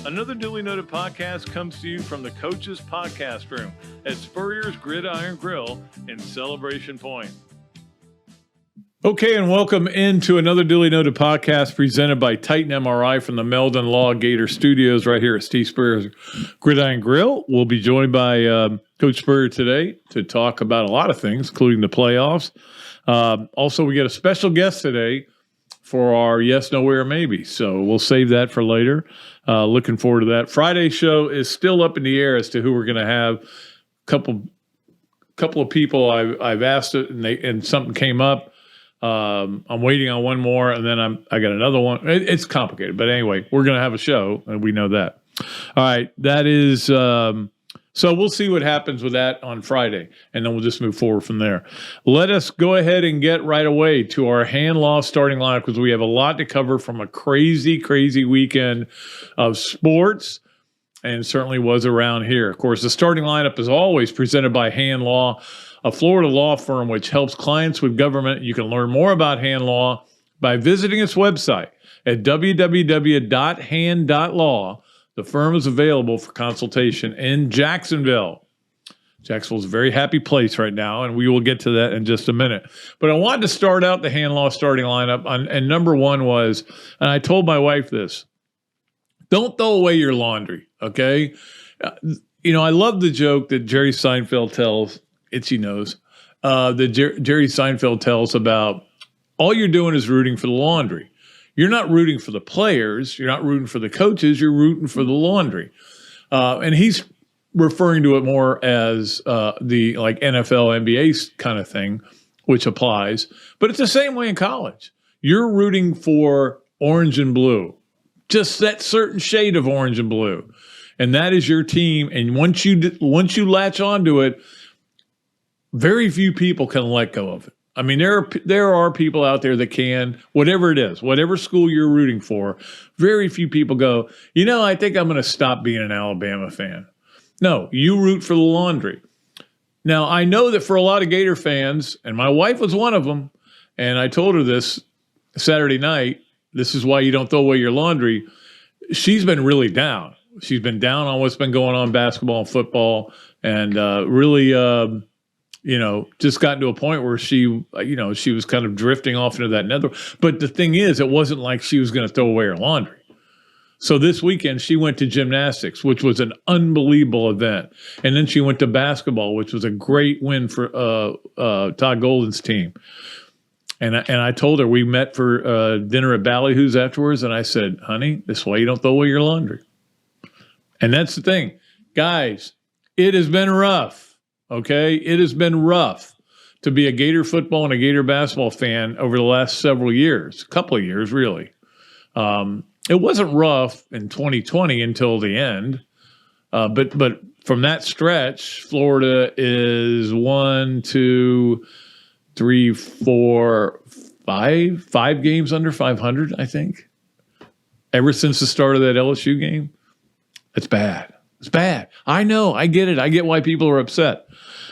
Another duly noted podcast comes to you from the Coach's Podcast Room at Spurrier's Gridiron Grill in Celebration Point. Okay, and welcome into another duly noted podcast presented by Titan MRI from the Meldon Law Gator Studios right here at Steve Spurrier's Gridiron Grill. We'll be joined by Coach Spurrier today to talk about a lot of things, including the playoffs. Also, we get a special guest today for our yes, no, where, maybe. So we'll save that for later. Looking forward to that. Friday's show is still up in the air as to who we're going to have. Couple of people I've asked it, and something came up. I'm waiting on one more, and then I got another one. It's complicated, but anyway, we're going to have a show, and we know that. All right, that is. So we'll see what happens with that on Friday, and then we'll just move forward from there. Let us go ahead and get right away to our hand law starting lineup because we have a lot to cover from a crazy, crazy weekend of sports, and certainly was around here. Of course, the starting lineup is always presented by Hand Law, a Florida law firm which helps clients with government. You can learn more about Hand Law by visiting its website at www.hand.law. The firm is available for consultation in Jacksonville. Jacksonville's a very happy place right now, and we will get to that in just a minute. But I wanted to start out the Hand Law starting lineup, and number one was, and I told my wife this, don't throw away your laundry, okay? I love the joke that Jerry Seinfeld tells, itchy nose, that Jerry Seinfeld tells about all you're doing is rooting for the laundry. You're not rooting for the players. You're not rooting for the coaches. You're rooting for the laundry. And he's referring to it more as the like NFL, NBA kind of thing, which applies. But it's the same way in college. You're rooting for orange and blue, just that certain shade of orange and blue. And that is your team. And once you latch onto it, very few people can let go of it. I mean, there are people out there that can, whatever it is, whatever school you're rooting for, very few people go, I think I'm going to stop being an Alabama fan. No, you root for the laundry. Now, I know that for a lot of Gator fans, and my wife was one of them, and I told her this Saturday night, this is why you don't throw away your laundry. She's been really down. She's been down on what's been going on in basketball and football, and really just gotten to a point where she was kind of drifting off into that nether. But the thing is, it wasn't like she was going to throw away her laundry. So this weekend, she went to gymnastics, which was an unbelievable event. And then she went to basketball, which was a great win for Todd Golden's team. And I told her, we met for dinner at Ballyhoo's afterwards, and I said, honey, this is why you don't throw away your laundry. And that's the thing. Guys, it has been rough. Okay, it has been rough to be a Gator football and a Gator basketball fan over the last several years, a couple of years, really. It wasn't rough in 2020 until the end, but from that stretch, Florida is 1, 2, 3, 4, 5 games under 500, I think. Ever since the start of that LSU game, it's bad. It's bad. I know. I get it. I get why people are upset.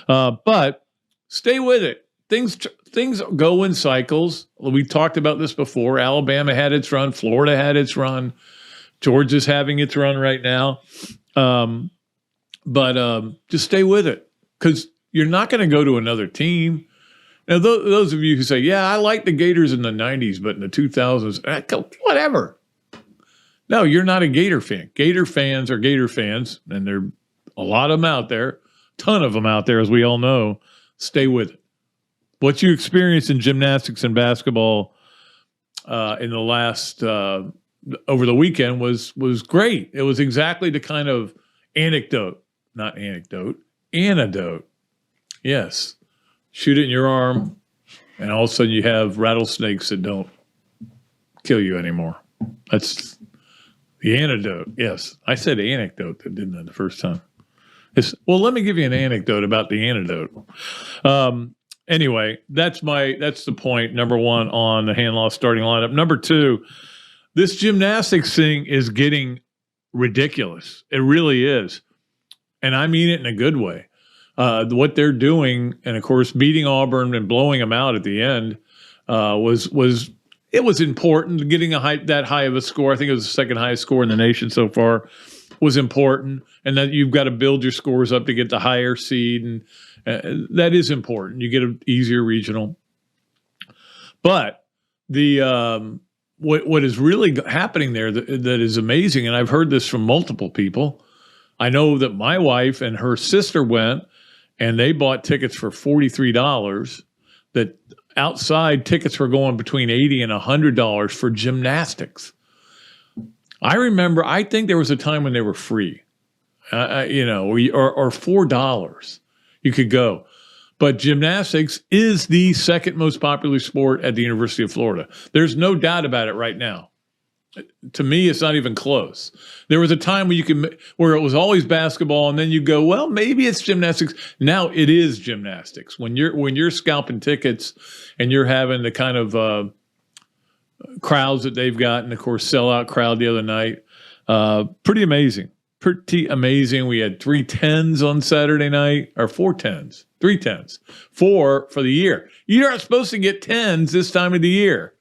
But stay with it. Things go in cycles. We talked about this before. Alabama had its run. Florida had its run. Georgia's having its run right now. But just stay with it because you're not going to go to another team. Now, those of you who say, yeah, I like the Gators in the 90s, but in the 2000s, whatever. No, you're not a Gator fan. Gator fans are Gator fans, and there are a lot of them out there, ton of them out there, as we all know. Stay with it. What you experienced in gymnastics and basketball in the last over the weekend was great. It was exactly the kind of anecdote. Yes. Shoot it in your arm, and all of a sudden you have rattlesnakes that don't kill you anymore. That's the antidote. Yes. I said anecdote, didn't I, the first time? Well, let me give you an anecdote about the antidote. Anyway, that's the point, number one, on the hand law starting lineup. Number two, this gymnastics thing is getting ridiculous. It really is. And I mean it in a good way. What they're doing, and of course, beating Auburn and blowing them out at the end was it was important. Getting that high of a score, I think it was the second highest score in the nation so far, was important. And that you've got to build your scores up to get the higher seed, and that is important. You get an easier regional. But the what is really happening there that is amazing, and I've heard this from multiple people. I know that my wife and her sister went, and they bought tickets for $43. That outside tickets were going between $80 and $100 for gymnastics. I think there was a time when they were free, or $4 you could go. But gymnastics is the second most popular sport at the University of Florida. There's no doubt about it right now. To me, it's not even close. There was a time where it was always basketball, and then you go, well, maybe it's gymnastics. Now it is gymnastics. When you're scalping tickets and you're having the kind of crowds that they've got, and of course, sellout crowd the other night, pretty amazing. Pretty amazing. We had 3 10s on Saturday night, or 4 10s, 3 10s, 4 for the year. You're not supposed to get 10s this time of the year.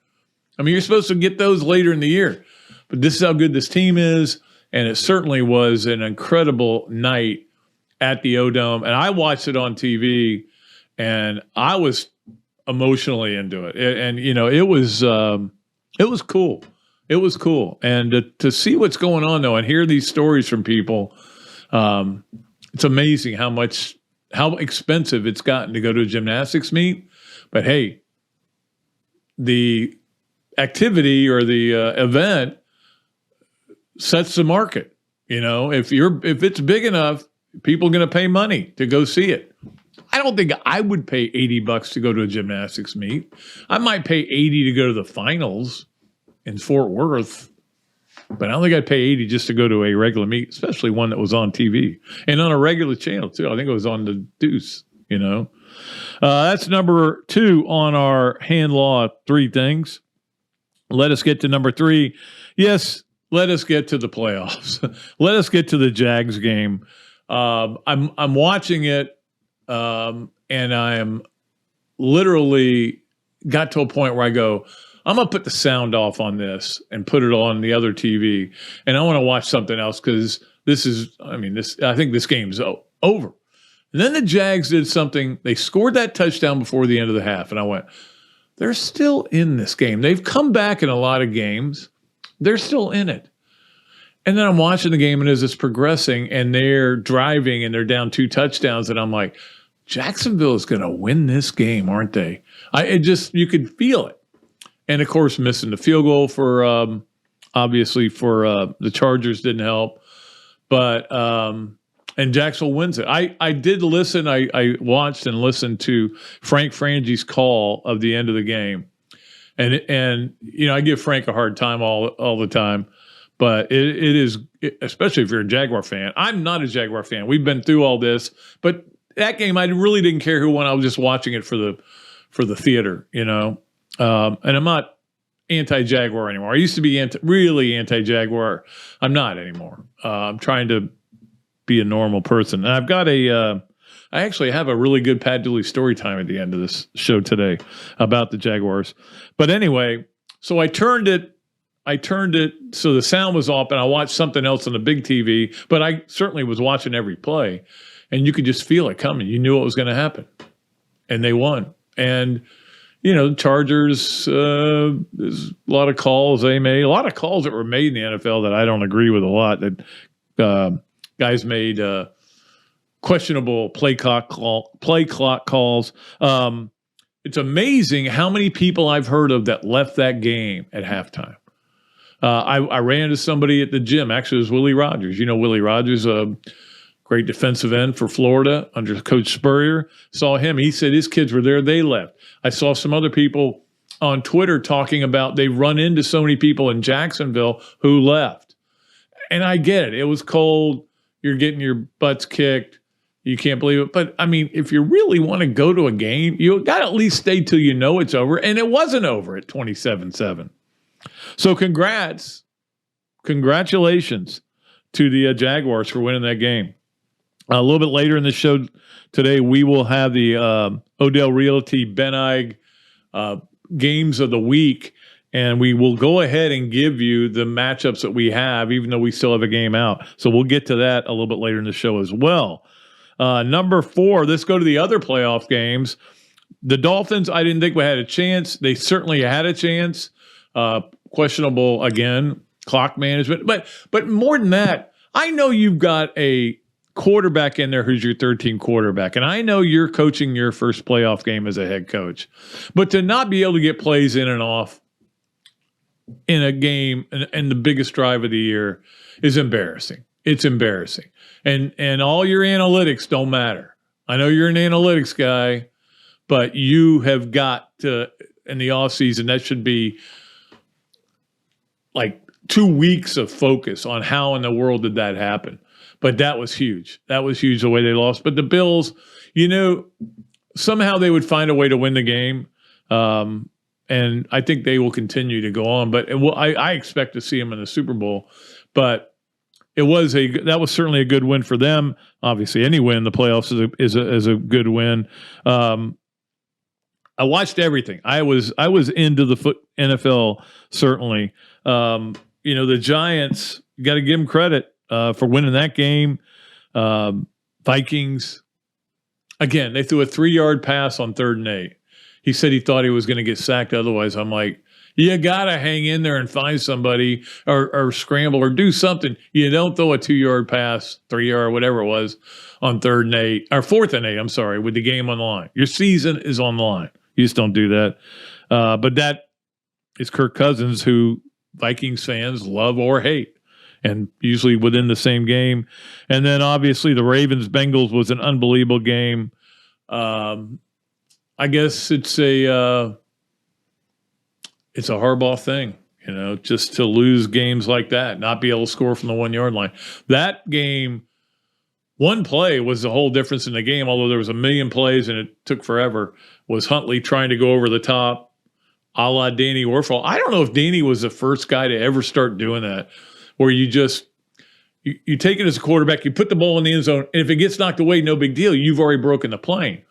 I mean, you're supposed to get those later in the year. But this is how good this team is, and it certainly was an incredible night at the O-Dome. And I watched it on TV, and I was emotionally into it. And it was cool. It was cool. And to see what's going on, though, and hear these stories from people, it's amazing how expensive it's gotten to go to a gymnastics meet. But, hey, the activity or the event sets the market. If it's big enough, people are going to pay money to go see it. I don't think I would pay $80 to go to a gymnastics meet. I might pay $80 to go to the finals in Fort Worth, but I don't think I'd pay $80 just to go to a regular meet, especially one that was on TV and on a regular channel too. I think it was on the Deuce. That's number 2 on our hand law 3 things. Let us get to number 3. Yes, let us get to the playoffs. Let us get to the Jags game. I'm watching it, and I am literally got to a point where I go, I'm going to put the sound off on this and put it on the other TV, and I want to watch something else because I think this game's over. And then the Jags did something. They scored that touchdown before the end of the half, and I went, they're still in this game. They've come back in a lot of games. They're still in it. And then I'm watching the game, and as it's progressing, and they're driving, and they're down 2 touchdowns, and I'm like, Jacksonville is going to win this game, aren't they? You could feel it. And, of course, missing the field goal for the Chargers didn't help. But and Jacksonville wins it. I did listen. I watched and listened to Frank Frangi's call of the end of the game. And I give Frank a hard time all the time. But it is, especially if you're a Jaguar fan. I'm not a Jaguar fan. We've been through all this. But that game, I really didn't care who won. I was just watching it for the theater, And I'm not anti-Jaguar anymore. I used to be really anti-Jaguar. I'm not anymore. I'm trying to be a normal person. And I've got I actually have a really good Pat Dooley story time at the end of this show today about the Jaguars. But anyway, so I turned it so the sound was off, and I watched something else on the big TV, but I certainly was watching every play, and you could just feel it coming. You knew what was going to happen, and they won. And the Chargers, there's a lot of calls they made, a lot of calls that were made in the NFL that I don't agree with a lot, that guys made questionable play clock calls. It's amazing how many people I've heard of that left that game at halftime. I ran into somebody at the gym. Actually, it was Willie Rogers. Willie Rogers, a great defensive end for Florida under Coach Spurrier. Saw him. He said his kids were there. They left. I saw some other people on Twitter talking about they run into so many people in Jacksonville who left. And I get it. It was cold. You're getting your butts kicked. You can't believe it. But, if you really want to go to a game, you got to at least stay till you know it's over. And it wasn't over at 27-7. So congratulations to the Jaguars for winning that game. A little bit later in the show today, we will have the Odell Realty Ben Ige games of the week. and we will go ahead and give you the matchups that we have, even though we still have a game out. So we'll get to that a little bit later in the show as well. Number 4, let's go to the other playoff games. The Dolphins, I didn't think we had a chance. They certainly had a chance. Questionable, again, clock management. But more than that, I know you've got a quarterback in there who's your third-team quarterback, and I know you're coaching your first playoff game as a head coach. But to not be able to get plays in and off in a game and the biggest drive of the year is embarrassing. It's embarrassing. And all your analytics don't matter. I know you're an analytics guy, but you have got to, in the offseason, that should be like 2 weeks of focus on how in the world did that happen. But that was huge. That was huge the way they lost. But the Bills, somehow they would find a way to win the game. And I think they will continue to go on. But I expect to see them in the Super Bowl. But that was certainly a good win for them. Obviously, any win in the playoffs is a good win. I watched everything. I was into the NFL certainly. The Giants, you got to give them credit for winning that game. Vikings, again, they threw a 3-yard pass on 3rd and 8. He said he thought he was going to get sacked otherwise. I'm like, you got to hang in there and find somebody or scramble or do something. You don't throw a 2-yard pass, 3-yard, whatever it was, on 3rd and 8, or 4th and 8, I'm sorry, with the game on the line. Your season is on the line. You just don't do that. But that is Kirk Cousins, who Vikings fans love or hate, and usually within the same game. And then obviously the Ravens-Bengals was an unbelievable game. I guess it's a Harbaugh thing, just to lose games like that, not be able to score from the 1-yard line. That game, one play was the whole difference in the game, although there was a million plays and it took forever, was Huntley trying to go over the top, a la Danny Orfall. I don't know if Danny was the first guy to ever start doing that, where you take it as a quarterback, you put the ball in the end zone, and if it gets knocked away, no big deal. You've already broken the plane.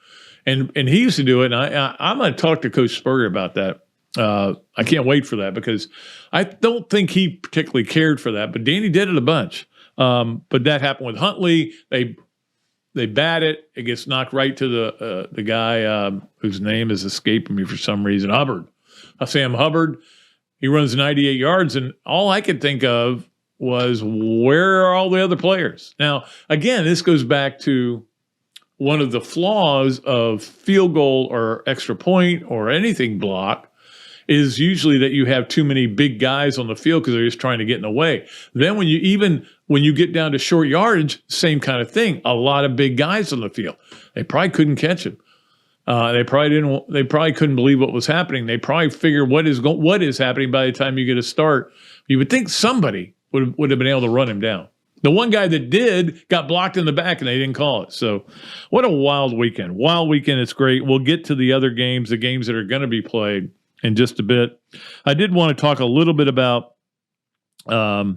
And he used to do it, and I'm going to talk to Coach Spurrier about that. I can't wait for that because I don't think he particularly cared for that, but Danny did it a bunch. But that happened with Huntley. They bat it. It gets knocked right to the guy whose name is escaping me for some reason, Hubbard. Sam Hubbard. He runs 98 yards, and all I could think of was, where are all the other players? Now, again, this goes back to one of the flaws of field goal or extra point or anything block is usually that you have too many big guys on the field because they're just trying to get in the way. Then when you get down to short yardage, same kind of thing. A lot of big guys on the field. They probably couldn't catch him. They probably couldn't believe what was happening. They probably figured what is happening by the time you get a start. You would think somebody would have been able to run him down. The one guy that did got blocked in the back, and they didn't call it. So what a wild weekend. Wild weekend. It's great. We'll get to the other games, the games that are going to be played in just a bit. I did want to talk a little bit about the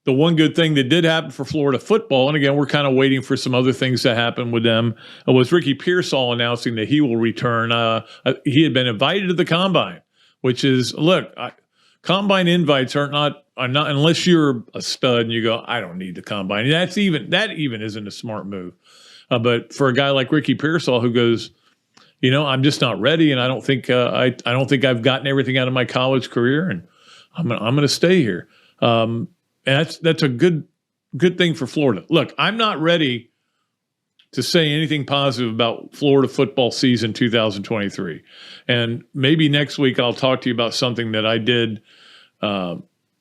one good thing that did happen for Florida football, and again, we're kind of waiting for some other things to happen with them, was Ricky Pearsall announcing that he will return. He had been invited to the Combine, which is, Combine invites are not unless you're a stud and you go, I don't need the Combine. That even isn't a smart move. But for a guy like Ricky Pearsall who goes, I'm just not ready, and I don't think I don't think I've gotten everything out of my college career, and I'm going to stay here. And that's a good thing for Florida. Look, I'm not ready to say anything positive about Florida football season 2023. And maybe next week I'll talk to you about something that I did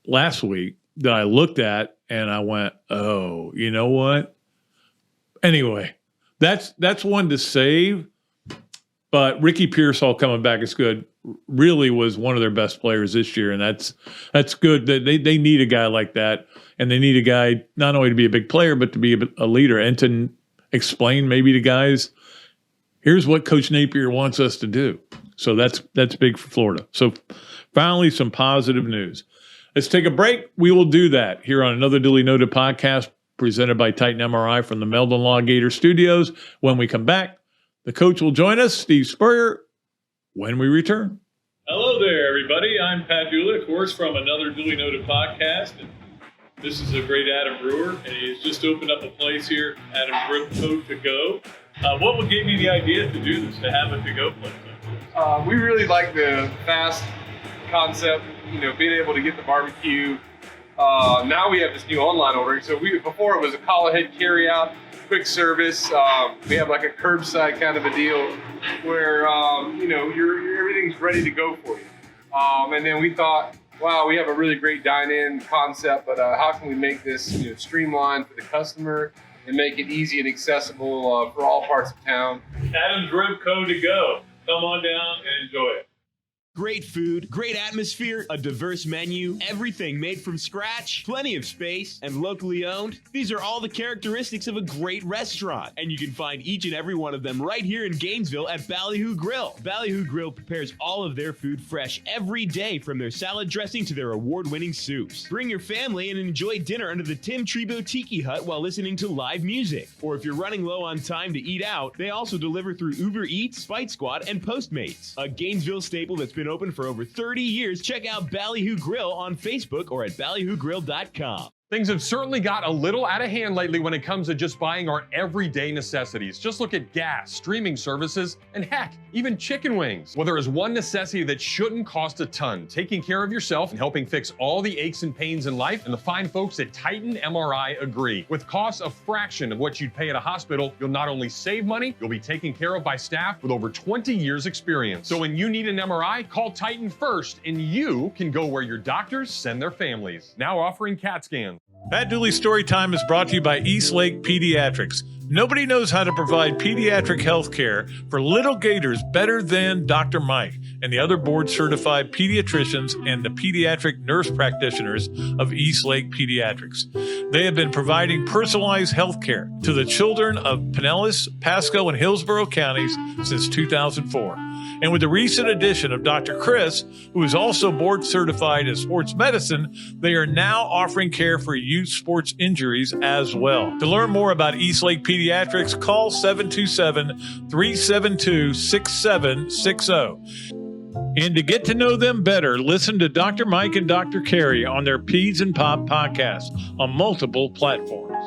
last week that I looked at and I went, oh, you know what? Anyway, that's one to save. But Ricky Pearsall coming back is good. Really was one of their best players this year, and that's good. They need a guy like that, and they need a guy not only to be a big player, but to be a leader and to explain maybe to guys, here's what Coach Napier wants us to do. So that's big for Florida. So finally, some positive news. Let's take a break. We will do that here on another Duly Noted podcast presented by Titan MRI from the Meldon Law Gator Studios. When we come back, the coach will join us, Steve Spurrier, when we return. Hello there, everybody. everybody. I'm Pat Dooley, of course, from another Dooley Noted podcast. And this is a great Adam Brewer, and he's just opened up a place here, Adam Brewer To Go. What gave you the idea to do this, to have a to-go place? We really like the fast concept, being able to get the barbecue. Now we have this new online ordering. So before it was a call ahead carry out, quick service. We have like a curbside kind of a deal where everything's ready to go for you. And then we thought, wow, we have a really great dine-in concept, but how can we make this streamlined for the customer and make it easy and accessible for all parts of town? Adam's Rib Co. To Go. Come on down and enjoy it. Great food, great atmosphere, a diverse menu, everything made from scratch, plenty of space, and locally owned. These are all the characteristics of a great restaurant, and you can find each and every one of them right here in Gainesville at Ballyhoo Grill. Ballyhoo Grill prepares all of their food fresh every day, from their salad dressing to their award-winning soups. Bring your family and enjoy dinner under the Tim Trebo Tiki Hut while listening to live music. Or if you're running low on time to eat out, they also deliver through Uber Eats, Spite Squad, and Postmates. A Gainesville staple that's been open for over 30 years. Check out Ballyhoo Grill on Facebook or at ballyhoogrill.com. Things have certainly got a little out of hand lately when it comes to just buying our everyday necessities. Just look at gas, streaming services, and heck, even chicken wings. Well, there is one necessity that shouldn't cost a ton: taking care of yourself and helping fix all the aches and pains in life. And the fine folks at Titan MRI agree. With costs a fraction of what you'd pay at a hospital, you'll not only save money, you'll be taken care of by staff with over 20 years experience. So when you need an MRI, call Titan first, and you can go where your doctors send their families. Now offering CAT scans. Pat Dooley's Story Time is brought to you by East Lake Pediatrics. Nobody knows how to provide pediatric health care for little Gators better than Dr. Mike and the other board-certified pediatricians and the pediatric nurse practitioners of East Lake Pediatrics. They have been providing personalized health care to the children of Pinellas, Pasco, and Hillsborough counties since 2004. And with the recent addition of Dr. Chris, who is also board certified in sports medicine, they are now offering care for youth sports injuries as well. To learn more about East Lake Pediatrics, call 727-372-6760. And to get to know them better, listen to Dr. Mike and Dr. Carey on their Peds and Pop podcast on multiple platforms.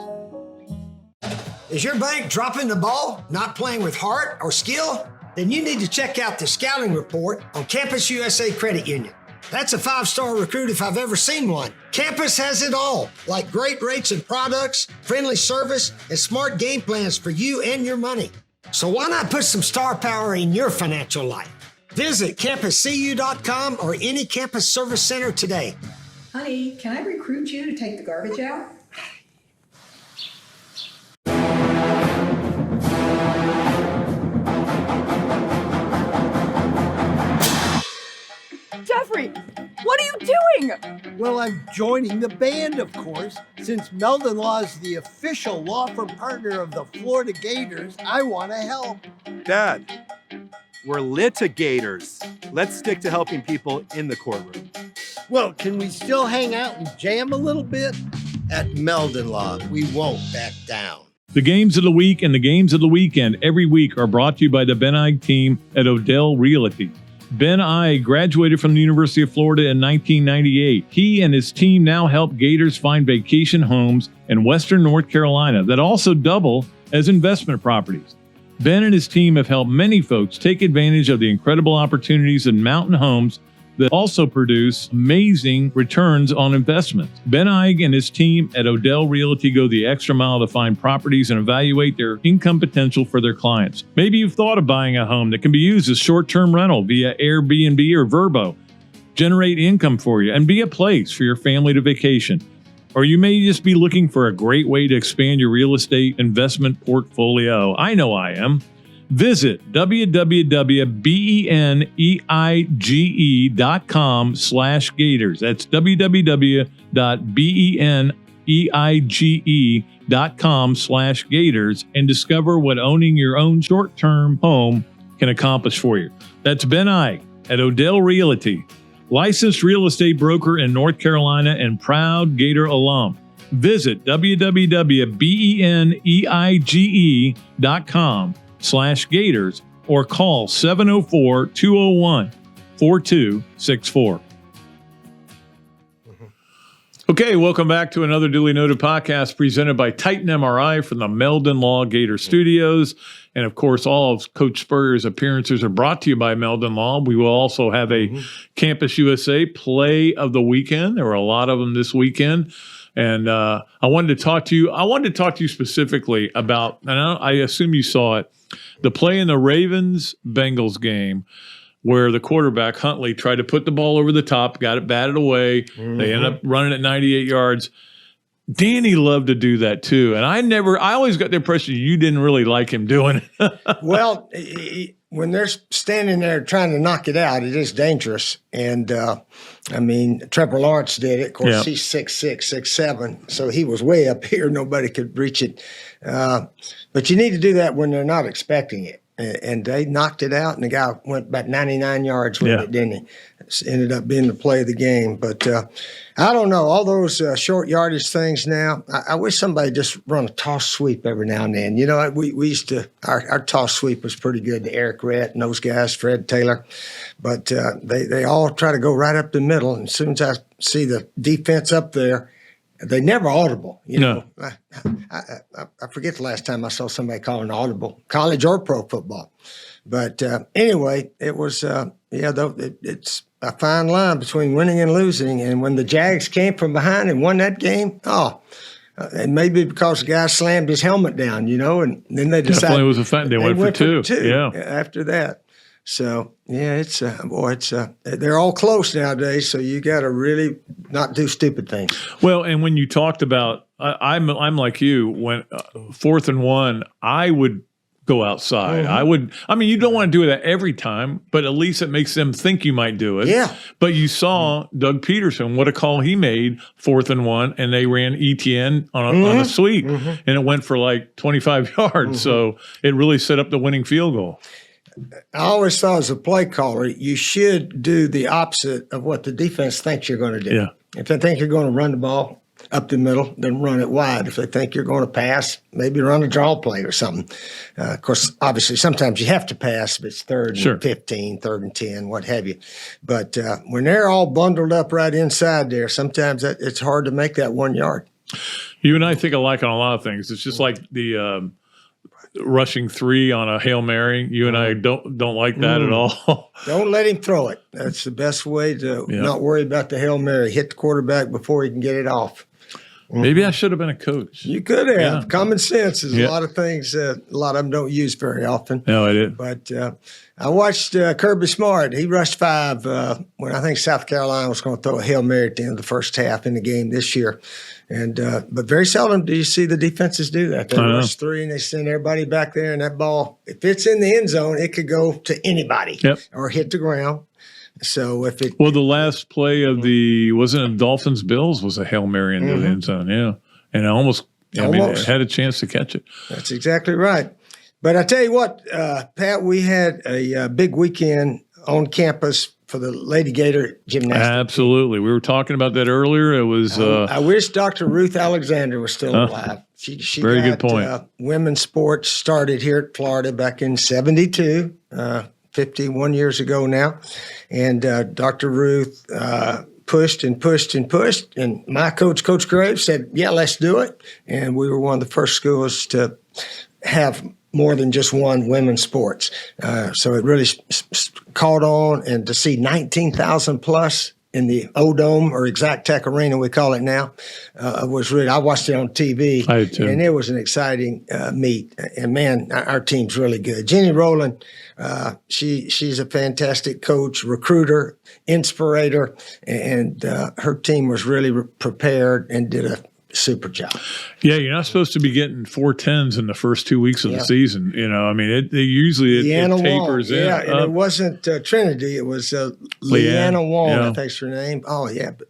Is your bank dropping the ball, not playing with heart or skill? Then you need to check out the scouting report on Campus USA Credit Union. That's a 5-star recruit if I've ever seen one. Campus has it all, like great rates and products, friendly service, and smart game plans for you and your money. So why not put some star power in your financial life? Visit campuscu.com or any campus service center today. Honey, can I recruit you to take the garbage out? Jeffrey, what are you doing? Well, I'm joining the band, of course. Since Meldon Law is the official law firm partner of the Florida Gators, I want to help. Dad, we're litigators. Let's stick to helping people in the courtroom. Well, can we still hang out and jam a little bit? At Meldon Law, we won't back down. The games of the week and the games of the weekend every week are brought to you by the Ben Ige team at Odell Realty. Ben Ige graduated from the University of Florida in 1998. He and his team now help Gators find vacation homes in Western North Carolina that also double as investment properties. Ben and his team have helped many folks take advantage of the incredible opportunities in mountain homes that also produce amazing returns on investments. Ben Ige and his team at Odell Realty go the extra mile to find properties and evaluate their income potential for their clients. Maybe you've thought of buying a home that can be used as short-term rental via Airbnb or Vrbo, generate income for you, and be a place for your family to vacation. Or you may just be looking for a great way to expand your real estate investment portfolio. I know I am. Visit www.beneige.com/Gators. That's www.beneige.com/Gators and discover what owning your own short-term home can accomplish for you. That's Ben Ige at Odell Realty, licensed real estate broker in North Carolina and proud Gator alum. Visit www.beneige.com/Gators or call 704-201-4264. Okay, welcome back to another Duly Noted podcast presented by Titan MRI from the Meldon Law Gator Studios. And of course, all of Coach Spurrier's appearances are brought to you by Meldon Law. We will also have a Campus USA play of the weekend. There were a lot of them this weekend. And I wanted to talk to you specifically about, and I assume you saw it, the play in the Ravens-Bengals game where the quarterback, Huntley, tried to put the ball over the top, got it batted away. They ended up running at 98 yards. Danny loved to do that too. And I always got the impression you didn't really like him doing it. Well, when they're standing there trying to knock it out, it is dangerous. And, Trevor Lawrence did it. Of course, he's 6'6", 6'7", so he was way up here. Nobody could reach it. But you need to do that when they're not expecting it. And they knocked it out, and the guy went about 99 yards with it, didn't he? It ended up being the play of the game. But I don't know. All those short yardage things now, I wish somebody just run a toss sweep every now and then. You know, we used to – our toss sweep was pretty good to Eric Rett and those guys, Fred Taylor. But they all try to go right up the middle. And as soon as I see the defense up there, they never audible. You know, I forget the last time I saw somebody call an audible, college or pro football. But anyway, it was it's a fine line between winning and losing. And when the Jags came from behind and won that game, and maybe because the guy slammed his helmet down, you know, and then they decided definitely was a fact. They went for two. Yeah. After that. So it's they're all close nowadays. So you got to really not do stupid things. Well, and when you talked about, I'm like you. When 4th and 1, I would go outside. You don't want to do that every time, but at least it makes them think you might do it. Yeah. But you saw Doug Peterson, what a call he made, 4th and 1, and they ran ETN on a sweep, and it went for like 25 yards. So it really set up the winning field goal. I always thought as a play caller, you should do the opposite of what the defense thinks you're going to do. Yeah. If they think you're going to run the ball up the middle, then run it wide. If they think you're going to pass, maybe run a draw play or something. Of course, obviously, sometimes you have to pass if it's 3rd and 15, 3rd and 10, what have you. But when they're all bundled up right inside there, sometimes it's hard to make that 1 yard. You and I think alike on a lot of things. It's just like the rushing 3 on a Hail Mary. You and I don't like that at all. Don't let him throw it. That's the best way to not worry about the Hail Mary. Hit the quarterback before he can get it off. Maybe I should have been a coach. You could have. Yeah. Common sense is a lot of things a lot of them don't use very often. No, I didn't. But I watched Kirby Smart. He rushed 5 when I think South Carolina was going to throw a Hail Mary at the end of the first half in the game this year. And but very seldom do you see the defenses do that. They rush 3 and they send everybody back there, and that ball, if it's in the end zone, it could go to anybody or hit the ground. So if it the last play of wasn't it Dolphins Bills was a Hail Mary into the end zone, and it had a chance to catch it. That's exactly right. But I tell you what, Pat, we had a big weekend on campus for the Lady Gator gymnastics. Absolutely. We were talking about that earlier. It was I wish Dr. Ruth Alexander was still alive. She very got, good point. Women's sports started here at Florida back in 72, 51 years ago now. And Dr. Ruth pushed and pushed and pushed. And my coach, Coach Graves, said, yeah, let's do it. And we were one of the first schools to have more than just one women's sports. So it really caught on, and to see 19,000 plus in the O-Dome, or Exact Tech Arena, we call it now, was really, I watched it on TV. I did too. And it was an exciting meet. And man, our team's really good. Jenny Rowland, she's a fantastic coach, recruiter, inspirator, and her team was really prepared and did a super job. Yeah, you're not supposed to be getting 4.10s in the first 2 weeks of the season. You know, I mean, it tapers in. Yeah, and it wasn't Trinity. It was Leanna Wong, I think's her name. Oh, yeah. But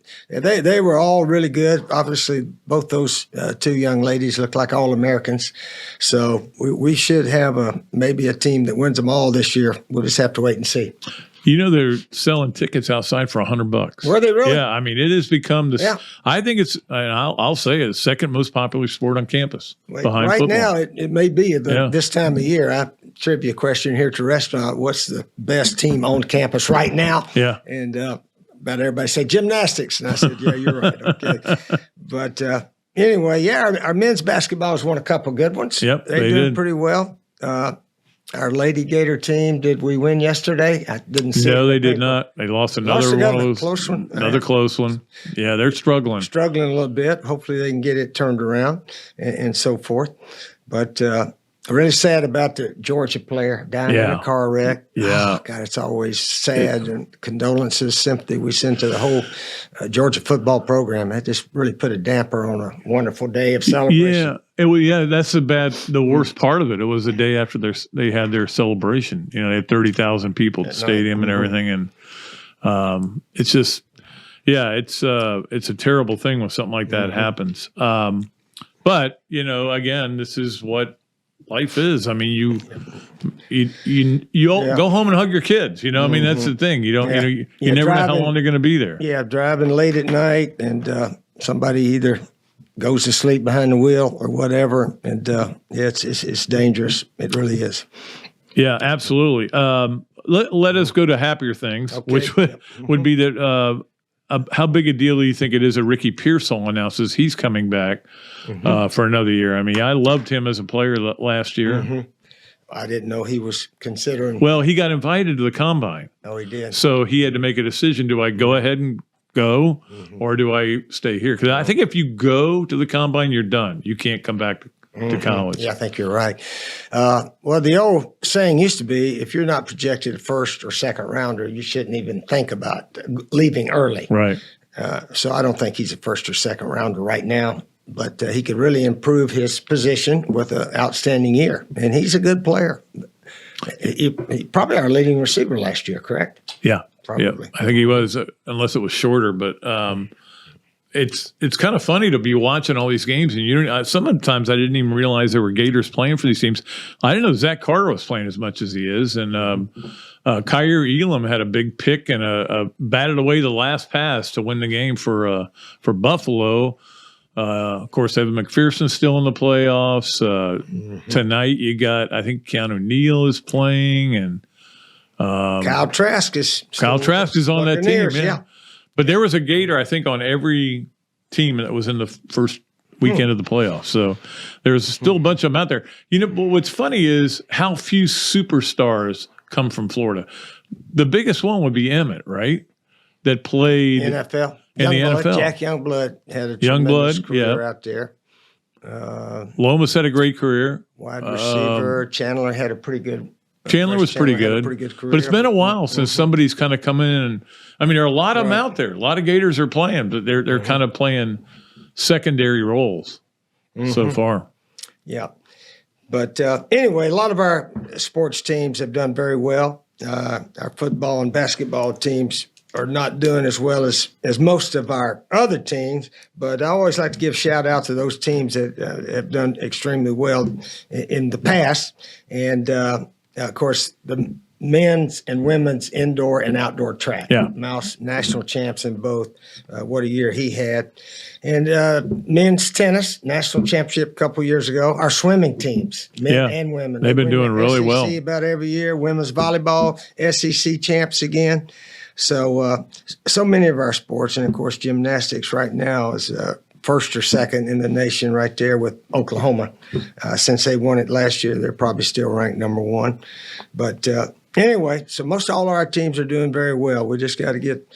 they were all really good. Obviously, both those 2 young ladies look like All-Americans. So we should have maybe a team that wins them all this year. We'll just have to wait and see. You know, they're selling tickets outside for $100. Were they really? Yeah, I mean, it has become this. Yeah. I think it's, and I'll say it, the second most popular sport on campus behind right football. Now, it may be this time of year. I trivia question here at the restaurant: what's the best team on campus right now? Yeah, and about everybody say gymnastics. And I said, yeah, you're right. Okay. But anyway, yeah, our men's basketball has won a couple good ones. Yep, They're they doing did. pretty well. Our Lady Gator team, did we win yesterday? I didn't see. No, it. they did not. They lost another one of those. Close one. Another close one. Yeah, they're struggling. Struggling a little bit. Hopefully they can get it turned around and so forth. But really sad about the Georgia player dying in a car wreck. Yeah. Oh, God, it's always sad. And condolences, sympathy we send to the whole Georgia football program. That just really put a damper on a wonderful day of celebration. Yeah, that's the worst part of it. It was the day after they had their celebration. You know, they had 30,000 people at the stadium and everything, and it's just, it's a terrible thing when something like that happens. But you know, again, this is what life is. I mean, you all go home and hug your kids. You know, I mean, that's the thing. You don't, you never know how long they're going to be there. Yeah, driving late at night, and somebody either goes to sleep behind the wheel or whatever, and it's dangerous. It really is. Yeah, absolutely. Let us go to happier things, which would be that. How big a deal do you think it is that Ricky Pearsall announces he's coming back for another year? I mean, I loved him as a player last year. I didn't know he was considering. Well, he got invited to the combine. Oh, he did. So he had to make a decision. Do I go ahead and go or do I stay here? Because I think if you go to the combine, you're done. You can't come back to college. Yeah, I think you're right. Well, the old saying used to be, if you're not projected a first or second rounder, you shouldn't even think about leaving early. Right. So I don't think he's a first or second rounder right now, but he could really improve his position with an outstanding year. And he's a good player. He probably our leading receiver last year, correct? Yeah. Probably. Yeah. I think he was, unless it was shorter, but it's kind of funny to be watching all these games, and sometimes I didn't even realize there were Gators playing for these teams. I didn't know Zach Carter was playing as much as he is, and Kyrie Elam had a big pick and batted away the last pass to win the game for Buffalo. Of course, Evan McPherson's still in the playoffs. Tonight you got, I think Keanu Neal is playing, and Kyle Trask is on that team. Yeah. But there was a Gator, I think, on every team that was in the first weekend of the playoffs. So there's still a bunch of them out there. You know, but what's funny is how few superstars come from Florida. The biggest one would be Emmett, right? That played NFL. in the NFL. Jack Youngblood had a tremendous career out there. Lomas had a great career. Wide receiver. Chandler had a pretty good. Chandler was pretty good, career. But it's been a while since somebody's kind of come in. And I mean, there are a lot of them out there. A lot of Gators are playing, but they're kind of playing secondary roles so far. Yeah. But anyway, a lot of our sports teams have done very well. Our football and basketball teams are not doing as well as most of our other teams, but I always like to give shout out to those teams that have done extremely well in the past. And of course, the men's and women's indoor and outdoor track. Yeah. Mouse national champs in both. What a year he had. And men's tennis, national championship a couple years ago. Our swimming teams, men and women. They've been doing really SEC well. about every year. Women's volleyball, SEC champs again. So so many of our sports, and of course gymnastics right now is first or second in the nation right there with Oklahoma. Since they won it last year, they're probably still ranked number one. But anyway, so most all our teams are doing very well. We just got to get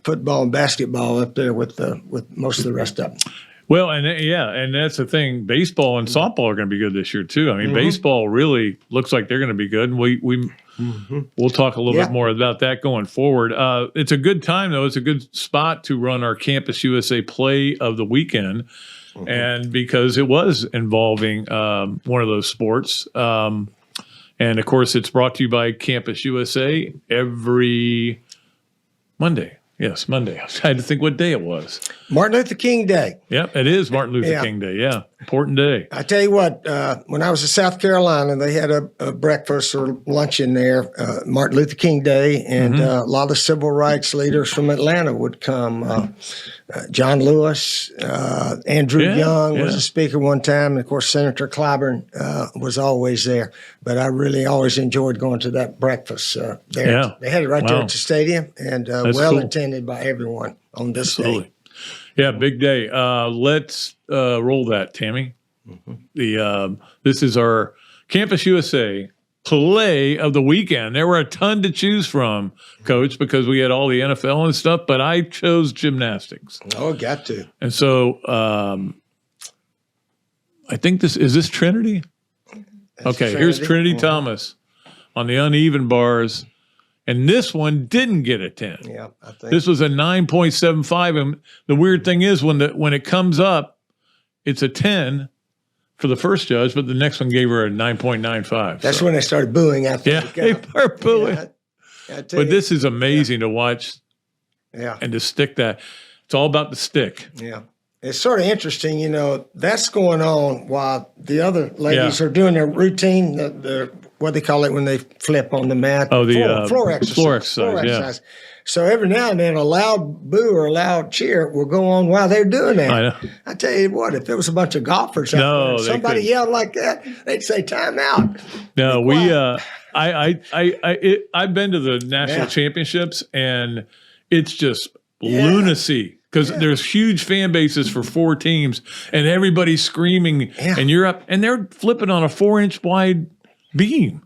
football and basketball up there with most of the rest of them. Well, and that's the thing. Baseball and softball are going to be good this year too. I mean, baseball really looks like they're going to be good. And we'll talk a little bit more about that going forward. It's a good time though. It's a good spot to run our Campus USA play of the weekend, and because it was involving one of those sports. And of course, it's brought to you by Campus USA every Monday. Yes, Monday. I had to think what day it was. Martin Luther King Day. Yep, it is Martin Luther King Day. Yeah, important day. I tell you what, when I was in South Carolina, they had a breakfast or luncheon there, Martin Luther King Day, and a lot of civil rights leaders from Atlanta would come. John Lewis, Andrew Young was a speaker one time, and of course Senator Clyburn was always there. But I really always enjoyed going to that breakfast there. Yeah. They had it right there at the stadium, and well attended. attended by everyone on this day. Yeah, big day. Let's roll that, Tammy. This is our Campus USA play of the weekend. There were a ton to choose from, Coach, because we had all the NFL and stuff, but I chose gymnastics. Oh, got to. And so I think this is Trinity? That's okay, here's Trinity Thomas on the uneven bars. And this one didn't get a 10. Yeah, I think. This was a 9.75. And the weird thing is when it comes up, it's a 10 for the first judge, but the next one gave her a 9.95. That's when they started booing after yeah, they were booing. Yeah, but this is amazing to watch and to stick that. It's all about the stick. Yeah. It's sort of interesting, that's going on while the other ladies are doing their routine, the what they call it when they flip on the mat. Oh, the floor exercise. Floor exercise. So every now and then a loud boo or a loud cheer will go on while they're doing that. I know. I tell you what, if it was a bunch of golfers out there and somebody yelled like that, they'd say time out. No, I've been to the national championships and it's just lunacy because there's huge fan bases for 4 teams and everybody's screaming and you're up and they're flipping on a 4-inch wide beam.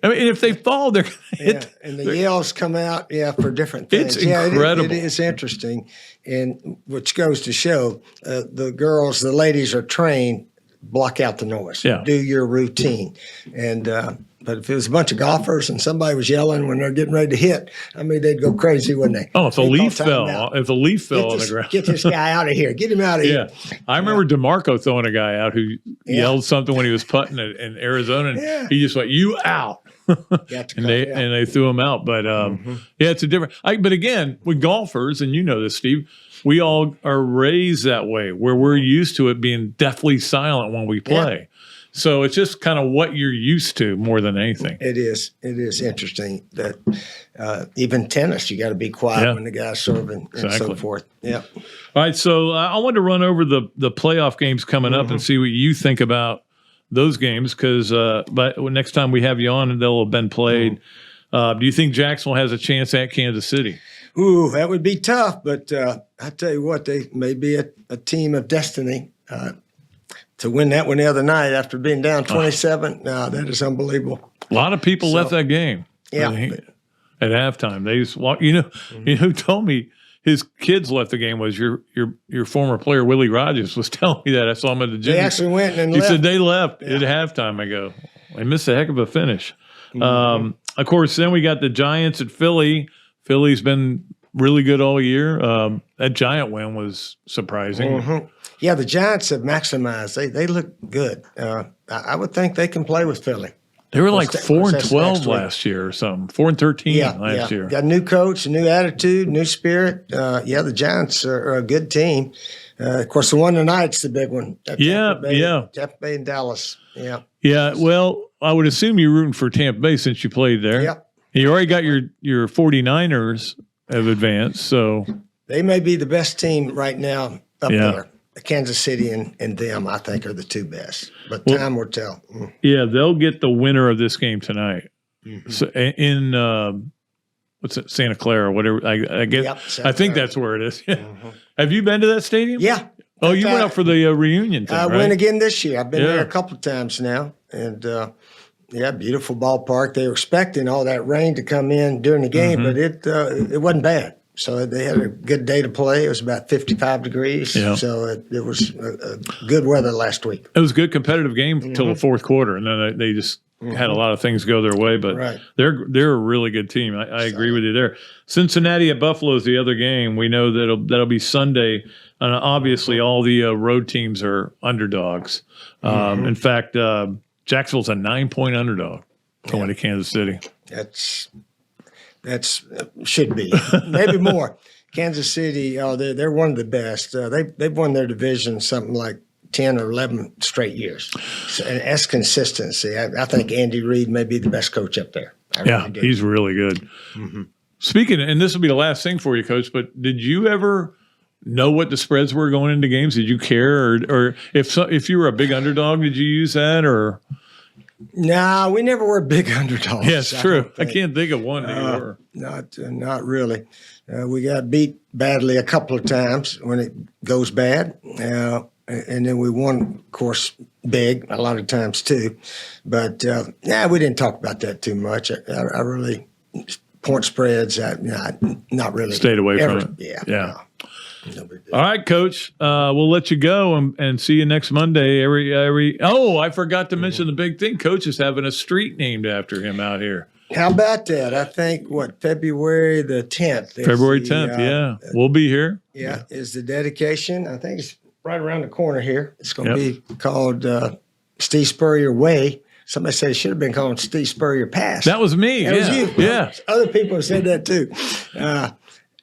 I mean, if they fall, they're going to hit. And the yells come out, for different things. It's incredible. It is interesting, and which goes to show the ladies are trained, block out the noise. Yeah. Do your routine. And but if it was a bunch of golfers and somebody was yelling when they're getting ready to hit, I mean, they'd go crazy, wouldn't they? Oh, if a leaf fell on the ground. Get this guy out of here. Get him out of here. Yeah. I remember DeMarco throwing a guy out who yelled something when he was putting it in Arizona, and he just went, "You out." and they threw him out. But it's a different. But again, with golfers, and you know this, Steve, we all are raised that way, where we're used to it being deathly silent when we play. Yeah. So it's just kind of what you're used to more than anything. It is. It is interesting that even tennis, you got to be quiet when the guy's serving and so forth. Yeah. All right. So I want to run over the playoff games coming up and see what you think about those games, because but next time we have you on, they'll have been played. Do you think Jacksonville has a chance at Kansas City? Ooh, that would be tough. But I tell you what, they may be a team of destiny. To win that one the other night after being down 27, that is unbelievable. A lot of people left that game. Yeah. At halftime, they just walk. You know who told me his kids left the game was your former player Willie Rogers was telling me that. I saw him at the gym. They actually went and he left. said they left at halftime. I go, I missed a heck of a finish. Of course, then we got the Giants at Philly. Philly's been really good all year. That Giant win was surprising. Yeah, the Giants have maximized. They look good. I would think they can play with Philly. They were like 4-12 last year or something. 4-13 last year. Got a new coach, a new attitude, new spirit. The Giants are a good team. Of course, the one tonight's the big one. Tampa Bay and Dallas. Yeah. Yeah. Well, I would assume you're rooting for Tampa Bay since you played there. Yep. You already got your 49ers have advanced, so they may be the best team right now up there. Kansas City and them, I think, are the two best. But time will tell. Yeah, they'll get the winner of this game tonight. So in what's it, Santa Clara, whatever. I guess I think that's where it is. Have you been to that stadium? Yeah. Oh, you went up for the reunion thing, I right? went again this year. I've been there a couple of times now, and beautiful ballpark. They were expecting all that rain to come in during the game, but it wasn't bad. So they had a good day to play. It was about 55 degrees. Yeah. So it was a good weather last week. It was a good competitive game until the fourth quarter, and then they just had a lot of things go their way. But they're a really good team. I agree with you there. Cincinnati at Buffalo is the other game. We know that'll be Sunday. And obviously, all the road teams are underdogs. In fact, Jacksonville's a 9-point underdog going to Kansas City. That's should be maybe more. Kansas City, they're one of the best. They've won their division something like 10 or 11 straight years. So, and that's consistency. I think Andy Reid may be the best coach up there. He's really good. Speaking, and this will be the last thing for you, Coach, but did you ever know what the spreads were going into games? Did you care, or if you were a big underdog, did you use that, or? Nah, we never were big underdogs. Yeah, it's true. don't I think. can't think of one that you were. Not really. We got beat badly a couple of times when it goes bad, and then we won, of course, big a lot of times too. But we didn't talk about that too much. I really point spreads. Not really. Stayed away from it. Yeah. Yeah. No big deal. All right, Coach. We'll let you go and see you next Monday. I forgot to mention the big thing. Coach is having a street named after him out here. How about that? I think February the 10th. February 10th. Yeah, we'll be here. Yeah, is the dedication. I think it's right around the corner here. It's going to be called Steve Spurrier Way. Somebody said it should have been called Steve Spurrier Pass. That was me. That was you. Yeah. Other people have said that too.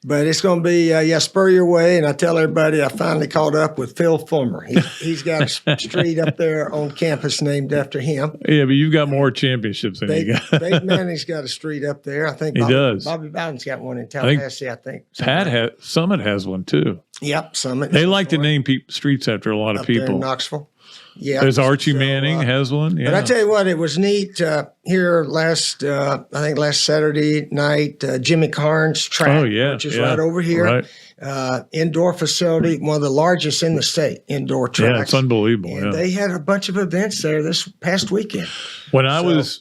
But it's going to be, Spurrier Way. And I tell everybody I finally caught up with Phil Fulmer. He's got a street up there on campus named after him. Yeah, but you've got more championships than you got. Dave Manning's got a street up there. I think he does. Bobby Bowden's got one in Tallahassee, I think. Summit has one too. Yep, Summit. They like to name streets after a lot of up there people. in Knoxville. Yeah, There's Archie Manning has one. Yeah. But I tell you what, it was neat here last Saturday night. Jimmy Carnes track, which is right over here. Right. Indoor facility, one of the largest in the state, indoor tracks. Yeah, it's unbelievable. And they had a bunch of events there this past weekend. When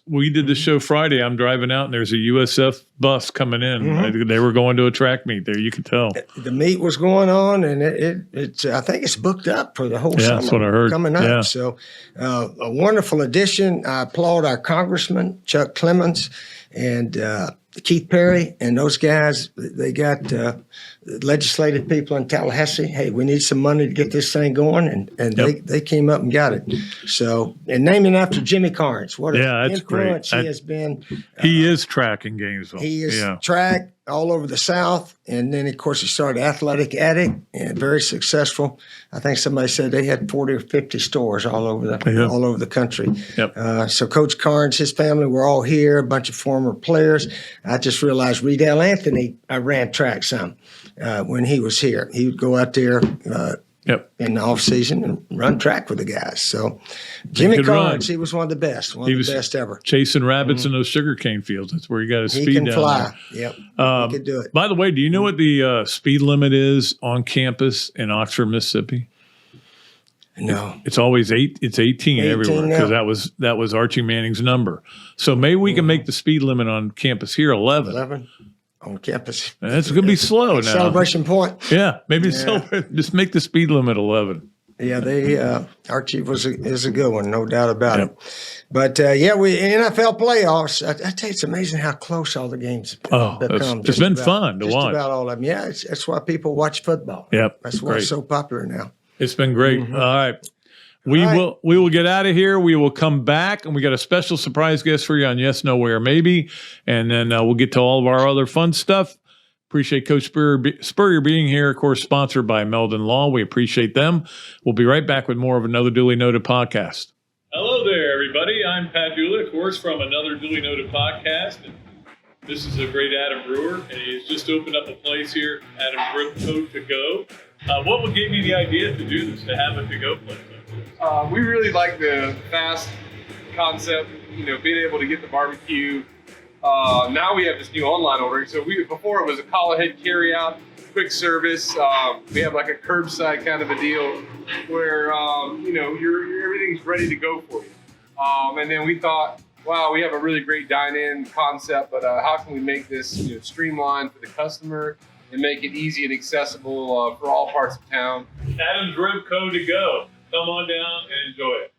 we did the show Friday, I'm driving out and there's a USF bus coming in. Mm-hmm. They were going to a track meet there. You could tell. The meet was going on, and it's I think it's booked up for the whole summer. That's what I heard. Coming up. Yeah. So a wonderful addition. I applaud our Congressman, Chuck Clemens, and Keith Perry, and those guys. They got legislative people in Tallahassee. Hey, we need some money to get this thing going, and they came up and got it. So, and naming after Jimmy Carnes. What an influence he has been. He is track in Gainesville. He is track all over the South, and then of course he started Athletic Addict, and very successful. I think somebody said they had 40 or 50 stores all over the country. Yep. So Coach Carnes, his family were all here, a bunch of former players. I just realized Riedel Anthony ran track some when he was here. He would go out there in the off season and run track with the guys. So Jimmy Carnes, he was one of the best, one of the best ever. Chasing rabbits in those sugarcane fields. That's where he got his speed down. He can fly. There. Yep. He could do it. By the way, do you know what the speed limit is on campus in Oxford, Mississippi? No. It's always 18 everywhere because that was Archie Manning's number. So maybe we can make the speed limit on campus here 11. 11 on campus. That's going to be slow now. Celebration Point. Yeah, maybe just make the speed limit 11. Yeah, Archie is a good one, no doubt about it. But we NFL playoffs. I tell you, it's amazing how close all the games become. It's been fun to watch. Just about all of them. Yeah, that's why people watch football. Yep, that's why it's so popular now. It's been great. All right. We will get out of here. We will come back, and we got a special surprise guest for you on Yes, No, Where, Maybe, and then we'll get to all of our other fun stuff. Appreciate Coach Spurrier being here, of course, sponsored by Meldon Law. We appreciate them. We'll be right back with more of another Dooley Noted podcast. Hello there, everybody. I'm Pat Dooley, of course, from another Dooley Noted podcast. And this is a great Adam Brewer, and he's just opened up a place here, Adam Brewer To Go. What would give you the idea to do this, to have a to-go place? We really like the fast concept, being able to get the barbecue. Now we have this new online ordering. So before it was a call ahead carry out, quick service. We have like a curbside kind of a deal where everything's ready to go for you. And then we thought, wow, we have a really great dine-in concept, but how can we make this streamlined for the customer and make it easy and accessible for all parts of town? Adam's Rib Co. To Go. Come on down and enjoy it.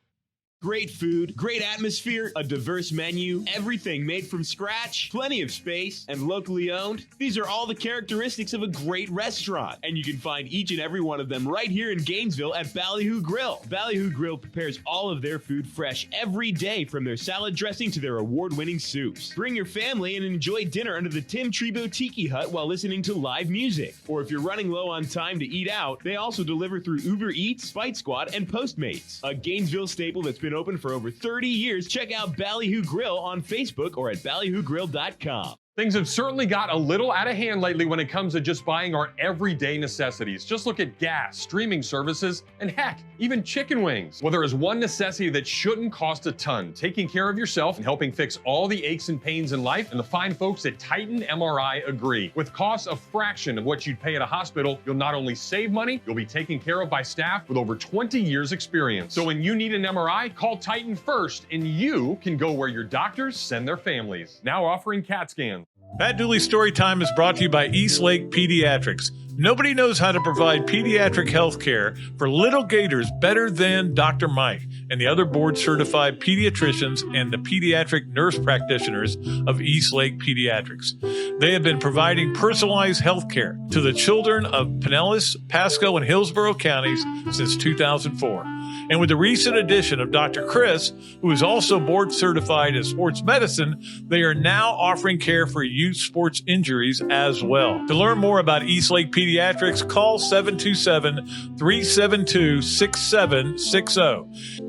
Great food, great atmosphere, a diverse menu, everything made from scratch, plenty of space, and locally owned. These are all the characteristics of a great restaurant, and you can find each and every one of them right here in Gainesville at Ballyhoo Grill. Ballyhoo Grill prepares all of their food fresh every day, from their salad dressing to their award-winning soups. Bring your family and enjoy dinner under the Tim Trebo Tiki Hut while listening to live music. Or if you're running low on time to eat out, they also deliver through Uber Eats, Fight Squad, and Postmates. A Gainesville staple that's been open for over 30 years. Check out Ballyhoo Grill on Facebook or at ballyhoogrill.com. Things have certainly got a little out of hand lately when it comes to just buying our everyday necessities. Just look at gas, streaming services, and heck, even chicken wings. Well, there is one necessity that shouldn't cost a ton: taking care of yourself and helping fix all the aches and pains in life. And the fine folks at Titan MRI agree. With costs a fraction of what you'd pay at a hospital, you'll not only save money, you'll be taken care of by staff with over 20 years experience. So when you need an MRI, call Titan first, and you can go where your doctors send their families. Now offering CAT scans. Pat Dooley's story time is brought to you by Eastlake Pediatrics. Nobody knows how to provide pediatric health care for little Gators better than Dr. Mike and the other board-certified pediatricians and the pediatric nurse practitioners of Eastlake Pediatrics. They have been providing personalized health care to the children of Pinellas, Pasco, and Hillsborough counties since 2004. And with the recent addition of Dr. Chris, who is also board certified in sports medicine, they are now offering care for youth sports injuries as well. To learn more about Eastlake Pediatrics, call 727-372-6760.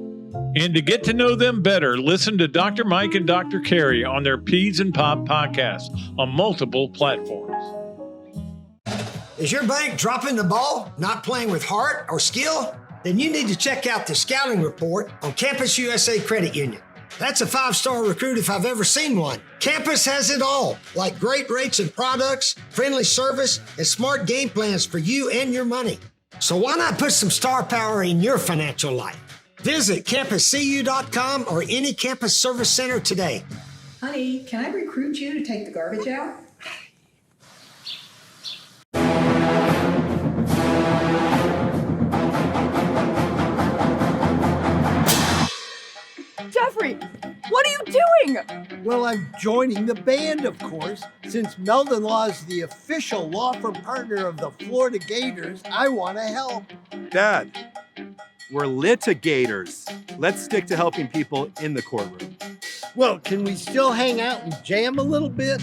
And to get to know them better, listen to Dr. Mike and Dr. Carey on their Peds and Pop podcast on multiple platforms. Is your bank dropping the ball, not playing with heart or skill? Then you need to check out the scouting report on Campus USA Credit Union. That's a 5-star recruit if I've ever seen one. Campus has it all, like great rates and products, friendly service, and smart game plans for you and your money. So why not put some star power in your financial life? Visit campuscu.com or any campus service center today. Honey, can I recruit you to take the garbage out? Jeffrey, what are you doing? Well, I'm joining the band, of course. Since Meldon Law is the official law firm partner of the Florida Gators, I want to help. Dad, we're litigators. Let's stick to helping people in the courtroom. Well, can we still hang out and jam a little bit?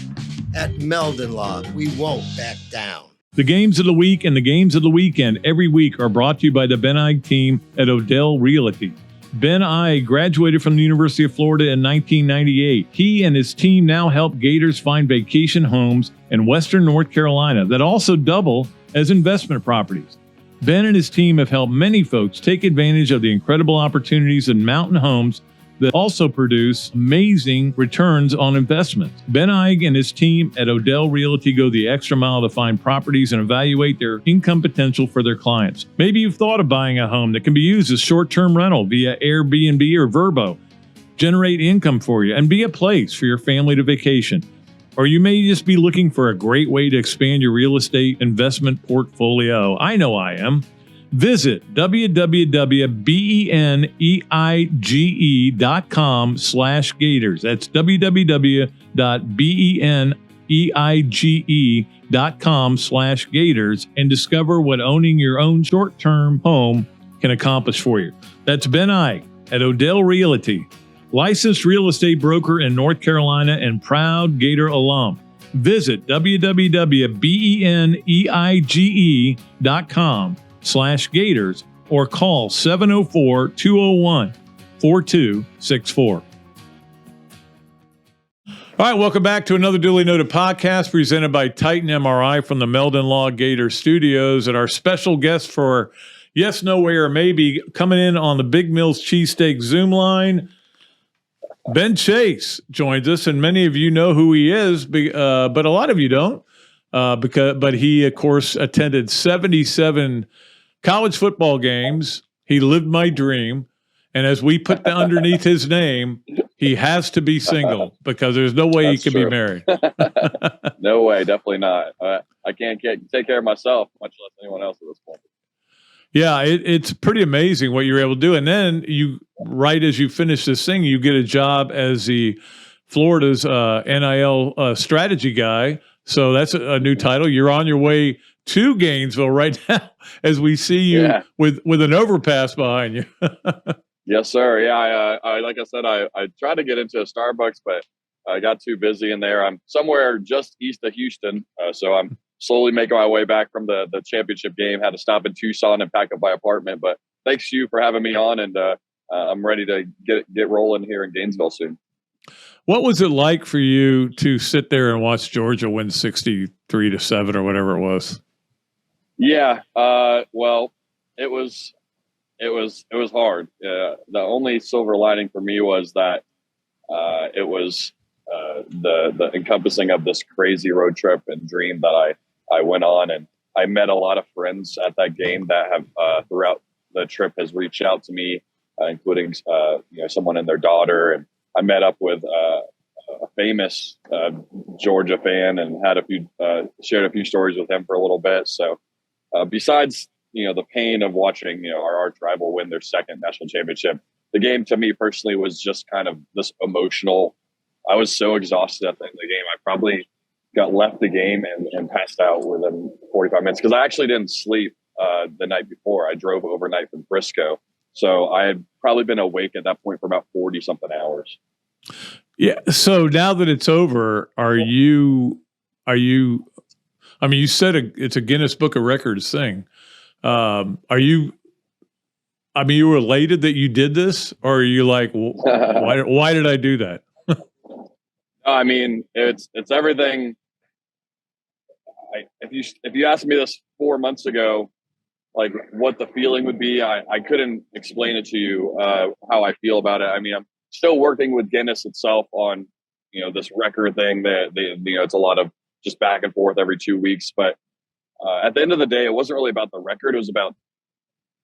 At Meldon Law, we won't back down. The games of the week and the games of the weekend every week are brought to you by the Ben Ige team at Odell Realty. Ben Ige graduated from the University of Florida in 1998. He and his team now help Gators find vacation homes in Western North Carolina that also double as investment properties. Ben and his team have helped many folks take advantage of the incredible opportunities in mountain homes that also produce amazing returns on investments. Ben Ige and his team at Odell Realty go the extra mile to find properties and evaluate their income potential for their clients. Maybe you've thought of buying a home that can be used as short-term rental via Airbnb or Vrbo. Generate income for you and be a place for your family to vacation. Or you may just be looking for a great way to expand your real estate investment portfolio. I know I am. Visit www.beneige.com/Gators. That's www.beneige.com/Gators and discover what owning your own short-term home can accomplish for you. That's Ben Ige at Odell Realty, licensed real estate broker in North Carolina and proud Gator alum. Visit www.beneige.com/Gators or call 704-201-4264. All right, welcome back to another duly noted podcast presented by Titan MRI from the Meldon Law Gator Studios. And our special guest for Yes, No Way, or Maybe coming in on the Big Mills Cheesesteak Zoom line, Ben Chase joins us, and many of you know who he is, but a lot of you don't. But he, of course, attended 77 college football games. He lived my dream. And as we put underneath his name, he has to be single because there's no way he could be married. No way, definitely not. I can't take care of myself, much less anyone else at this point. Yeah, it's pretty amazing what you're able to do. And then you, right as you finish this thing, you get a job as the Florida's NIL strategy guy. So that's a new title. You're on your way to Gainesville right now as we see you with an overpass behind you. Yes, sir. Yeah, I like I said, I tried to get into a Starbucks, but I got too busy in there. I'm somewhere just east of Houston, so I'm slowly making my way back from the championship game. Had to stop in Tucson and pack up my apartment. But thanks to you for having me on, and I'm ready to get rolling here in Gainesville soon. What was it like for you to sit there and watch Georgia win 63-7 or whatever it was? Yeah. Well, it was hard. The only silver lining for me was that it was the encompassing of this crazy road trip and dream that I went on, and I met a lot of friends at that game that have throughout the trip has reached out to me, including someone and their daughter, and I met up with a famous Georgia fan and had shared a few stories with him for a little bit. So besides the pain of watching our arch rival win their second national championship, the game to me personally was just kind of this emotional. I was so exhausted at the end of the game. I probably left the game and passed out within 45 minutes because I actually didn't sleep the night before. I drove overnight from Frisco. So I had probably been awake at that point for about 40 something hours. Yeah. So now that it's over, are you, I mean, you said it's a Guinness Book of Records thing. Are you, I mean, you were elated that you did this, or are you like, why did I do that? I mean, it's everything. If you asked me this 4 months ago, like what the feeling would be, I couldn't explain it to you how I feel about it. I mean, I'm still working with Guinness itself on this record thing that it's a lot of just back and forth every 2 weeks. But at the end of the day, it wasn't really about the record. It was about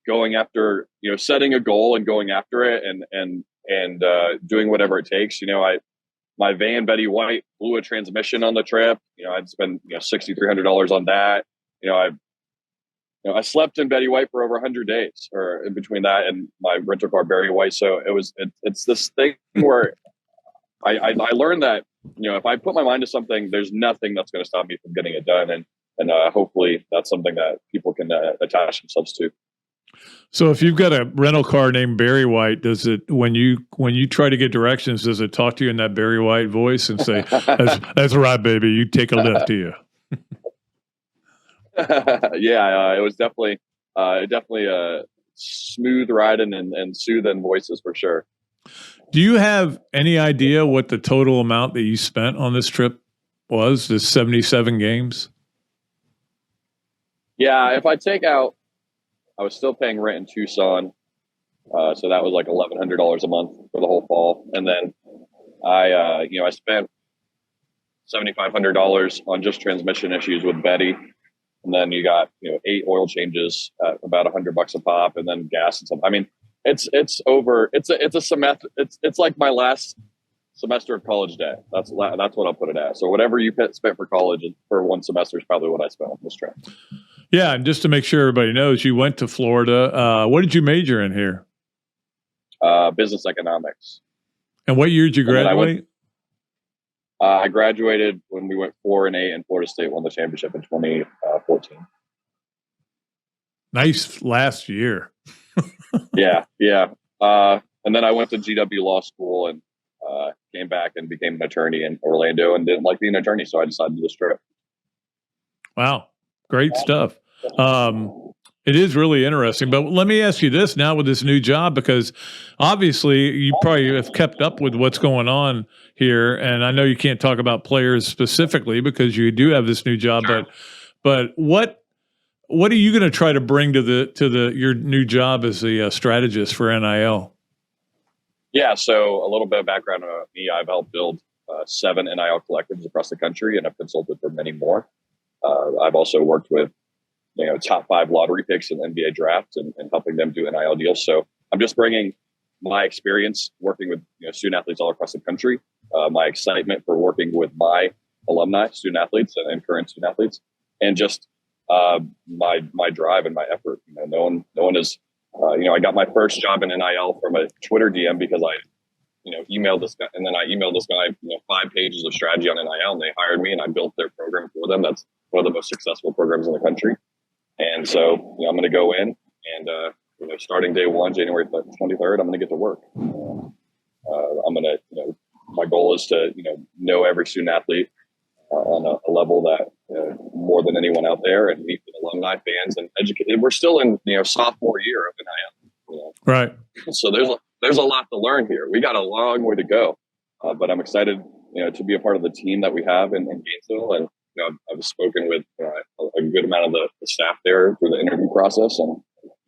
going after setting a goal and going after it and doing whatever it takes. My van, Betty White, blew a transmission on the trip. I'd spend $6,300 on that. I slept in Betty White for over 100 days, or in between that and my rental car, Betty White. So it's this thing where I learned that if I put my mind to something, there's nothing that's going to stop me from getting it done, and hopefully that's something that people can attach themselves to. So if you've got a rental car named Barry White, does it when you try to get directions, does it talk to you in that Barry White voice and say, "That's right, baby, you take a lift, do you?" Yeah, it was definitely smooth riding and soothing voices for sure. Do you have any idea what the total amount that you spent on this trip was? This 77 games? Yeah, if I take out, I was still paying rent in Tucson, so that was like $1,100 a month for the whole fall, and then I spent $7,500 on just transmission issues with Betty, and then you got 8 oil changes at about $100 a pop, and then gas and stuff. I mean, it's over. It's a semester. It's like my last semester of college debt. That's what I'll put it at. So whatever you spent for college for one semester is probably what I spent on this trip. Yeah, and just to make sure everybody knows, you went to Florida. What did you major in here? Business economics. And what year did you graduate? I graduated when we went 4-8, and Florida State won the championship in 2014. Nice last year. Yeah. And then I went to GW Law School and came back and became an attorney in Orlando and didn't like being an attorney, so I decided to do this trip. Wow. Great stuff. It is really interesting. But let me ask you this now with this new job, because obviously you probably have kept up with what's going on here. And I know you can't talk about players specifically because you do have this new job, but what are you going to try to bring to your new job as a strategist for NIL? Yeah. So a little bit of background about me. I've helped build 7 NIL collectives across the country, and I've consulted for many more. I've also worked with top 5 lottery picks in NBA drafts and helping them do NIL deals. So I'm just bringing my experience working with student athletes all across the country, my excitement for working with my alumni, student athletes, and current student athletes, and just my drive and my effort. No one is. I got my first job in NIL from a Twitter DM because I emailed this guy, and then I emailed this guy 5 pages of strategy on NIL, and they hired me, and I built their program for them. That's one of the most successful programs in the country. And so I'm going to go in and starting day 1, January 23rd, I'm going to get to work. I'm going to my goal is to know every student athlete on a level that more than anyone out there, and meet with alumni, fans, and educate. We're still in sophomore year of NIL. Right. So there's a lot to learn here. We got a long way to go. but I'm excited, to be a part of the team that we have in Gainesville. And, I've spoken with a good amount of the staff there through the interview process. And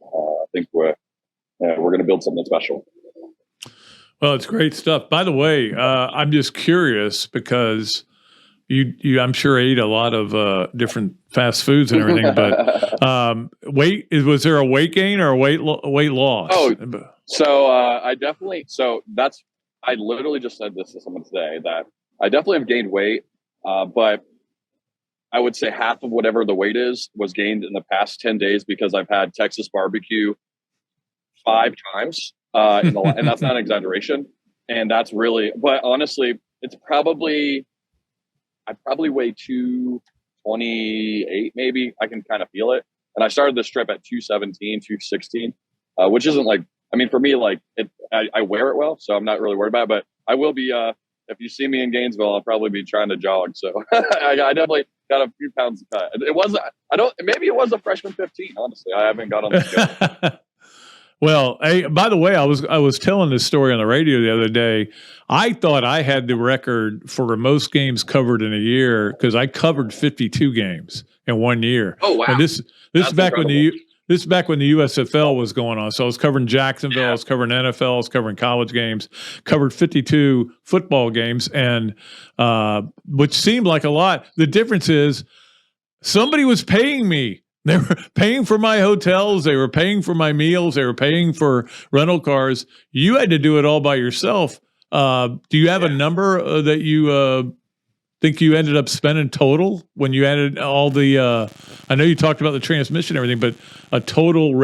I think we're going to build something special. Well, it's great stuff. By the way, I'm just curious because you I'm sure ate a lot of different fast foods and everything, but was there a weight gain or a weight loss? Oh, so I literally just said this to someone today that I definitely have gained weight, but I would say half of whatever the weight was gained in the past 10 days because I've had Texas barbecue 5 times. And that's not an exaggeration. And that's really, but honestly, I probably weigh 228, maybe. I can kind of feel it. And I started this trip at 217, 216, which isn't for me, I wear it well, so I'm not really worried about it, but I will be, if you see me in Gainesville, I'll probably be trying to jog. So I definitely got a few pounds cut. Maybe it was a freshman 15, honestly. I haven't got on the scale. Well, by the way, I was telling this story on the radio the other day. I thought I had the record for most games covered in a year because I covered 52 games in 1 year. Oh wow! And this is back when the USFL was going on. So I was covering Jacksonville, I was covering NFL, I was covering college games, covered 52 football games, and which seemed like a lot. The difference is somebody was paying me. They were paying for my hotels. They were paying for my meals. They were paying for rental cars. You had to do it all by yourself. Do you have a number that you think you ended up spending total when you added all the I know you talked about the transmission and everything, but a total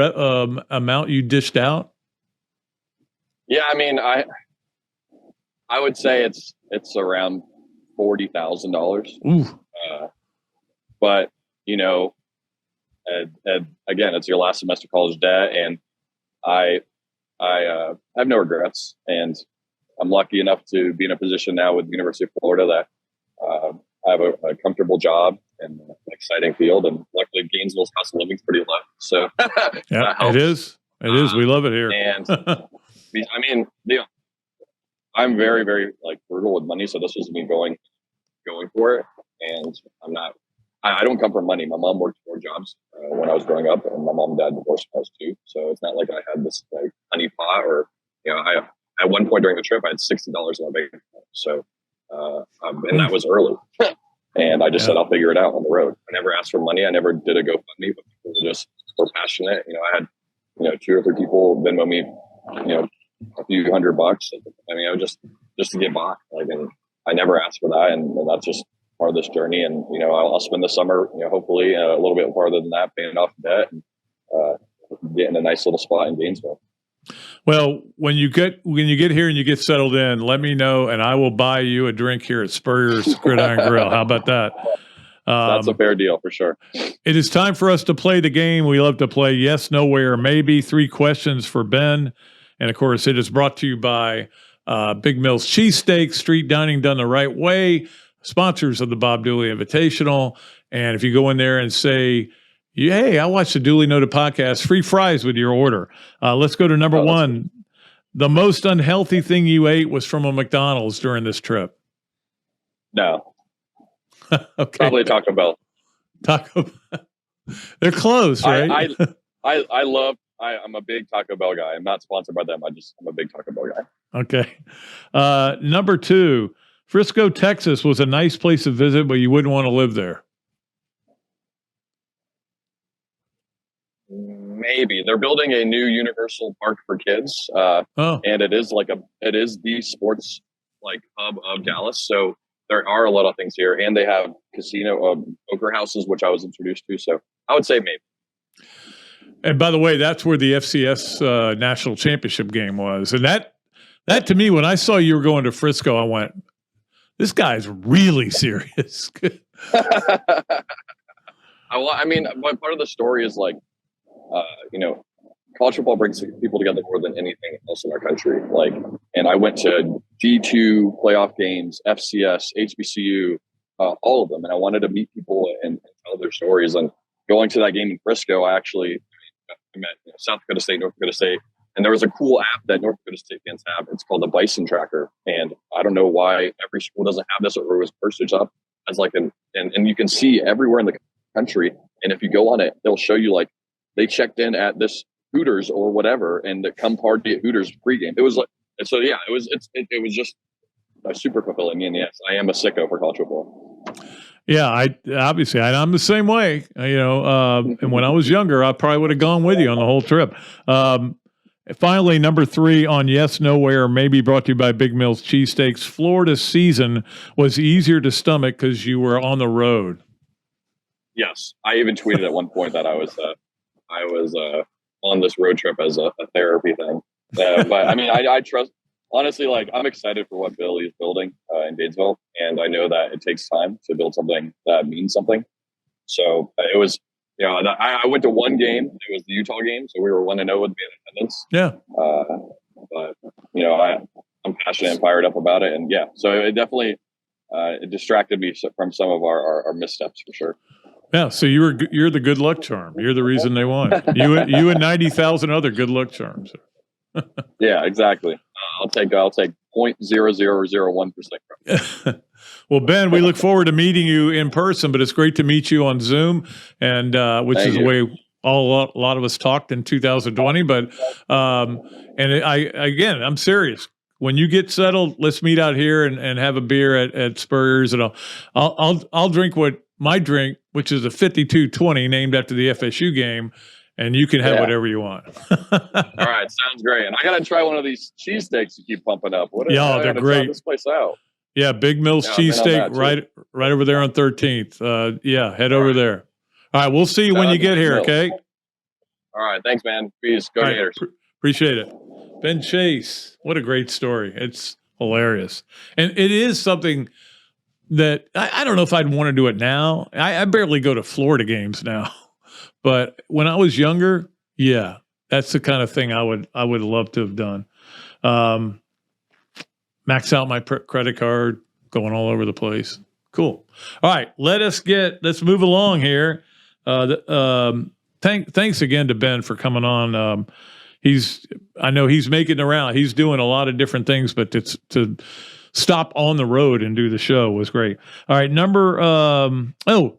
amount you dished out? Yeah, I would say it's around $40,000. But and again, it's your last semester college debt, and I have no regrets, and I'm lucky enough to be in a position now with the University of Florida that I have a comfortable job and an exciting field, and luckily Gainesville's cost of living is pretty low. So yeah, it is. It is. We love it here. And I'm very, very frugal with money, so this was me going for it, and I don't come from money. My mom worked 4 jobs when I was growing up, and my mom and dad divorced when I was 2. So it's not like I had this honey pot, or at one point during the trip I had $60 in my bank account. So and that was early, and I just said I'll figure it out on the road. I never asked for money. I never did a GoFundMe, but people just were passionate. I had 2 or 3 people Venmo me a few $100. I was just to get by, and I never asked for that, and that's just part of this journey. And I'll spend the summer hopefully a little bit farther than that, paying off debt and getting a nice little spot in Gainesville. Well, when you get here and you get settled in, let me know, and I will buy you a drink here at Spurrier's Gridiron Grill. How about that? That's a fair deal for sure. It is time for us to play the game we love to play. Yes, no, where, maybe. 3 questions for Ben, and of course, it is brought to you by Big Mills Cheesesteak, street dining done the right way. Sponsors of the Bob Dooley Invitational. And if you go in there and say, hey, I watched the Dooley Noted podcast, free fries with your order. Let's go to number 1. The most unhealthy thing you ate was from a McDonald's during this trip. No. Okay. Probably Taco Bell. Taco Bell. They're closed, right? I'm a big Taco Bell guy. I'm not sponsored by them. I'm a big Taco Bell guy. Okay. Number 2. Frisco, Texas was a nice place to visit, but you wouldn't want to live there. Maybe they're building a new Universal Park for kids, and it is the sports hub of Dallas. So there are a lot of things here, and they have casino poker houses, which I was introduced to. So I would say maybe. And by the way, that's where the FCS national championship game was, and that to me, when I saw you were going to Frisco, I went, this guy's really serious. Part of the story is college football brings people together more than anything else in our country. And I went to D2 playoff games, FCS, HBCU, all of them. And I wanted to meet people and tell their stories. And going to that game in Frisco, I met South Dakota State, North Dakota State, And there was a cool app that North Dakota State fans have. It's called the Bison Tracker. And I don't know why every school doesn't have this, or it was posted up as like and you can see everywhere in the country. And if you go on it, they'll show you like they checked in at this Hooters or whatever, and the come party at Hooters pregame. It was like, so yeah, it was just super fulfilling. And yes, I am a sicko for college football. Yeah, I'm the same way. And when I was younger, I probably would have gone with you on the whole trip. Finally, number 3 on Yes, Nowhere, maybe brought to you by Big Mills Cheesesteaks. Florida's season was easier to stomach because you were on the road. Yes, I even tweeted at one point that I was on this road trip as a therapy thing. But I mean, I trust. Honestly, like I'm excited for what Billy is building in Gainesville, and I know that it takes time to build something that means something. So it was, I went to one game. It was the Utah game, so we were 1-0 with the attendance. Yeah. But I'm passionate and fired up about it, and yeah, so it definitely it distracted me from some of our missteps for sure. Yeah, so you're the good luck charm. You're the reason they won. You and 90,000 other good luck charms. Yeah, exactly. I'll take 0.0001%. Well, Ben, we look forward to meeting you in person, but it's great to meet you on Zoom, and which is the way a lot of us talked in 2020. But I'm serious. When you get settled, let's meet out here and have a beer at Spurrier's, and I'll drink my drink, which is a 5220 named after the FSU game. And you can have whatever you want. All right, sounds great. And I got to try one of these cheesesteaks you keep pumping up. They're great. Try this place out. Yeah, Big Mills cheesesteak right over there on 13th. Head over there. All right, we'll see you when you get here, okay? All right, thanks, man. Peace. Go Gators. Appreciate it. Ben Chase, what a great story. It's hilarious. And it is something that I don't know if I'd want to do it now. I barely go to Florida games now. But when I was younger, yeah, that's the kind of thing I would love to have done. Max out my credit card, going all over the place. Cool. All right, let's move along here. Thanks again to Ben for coming on. I know he's making around. He's doing a lot of different things, but to stop on the road and do the show was great. All right,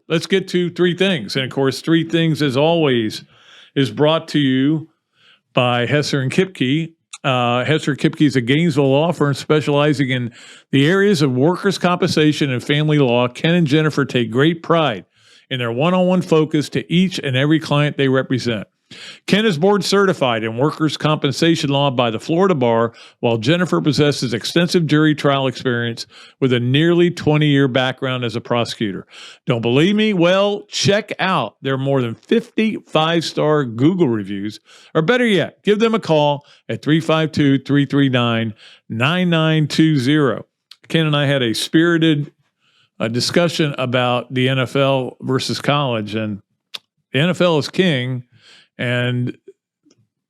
let's get to 3 things. And of course, 3 things, as always, is brought to you by Hesser and Kipke. Hesser Kipke is a Gainesville law firm specializing in the areas of workers' compensation and family law. Ken and Jennifer take great pride in their one-on-one focus to each and every client they represent. Ken is board certified in workers' compensation law by the Florida Bar, while Jennifer possesses extensive jury trial experience with a nearly 20-year background as a prosecutor. Don't believe me? Well, check out their more than 50 5-star Google reviews, or better yet, give them a call at 352-339-9920. Ken and I had a spirited discussion about the NFL versus college, and the NFL is king. And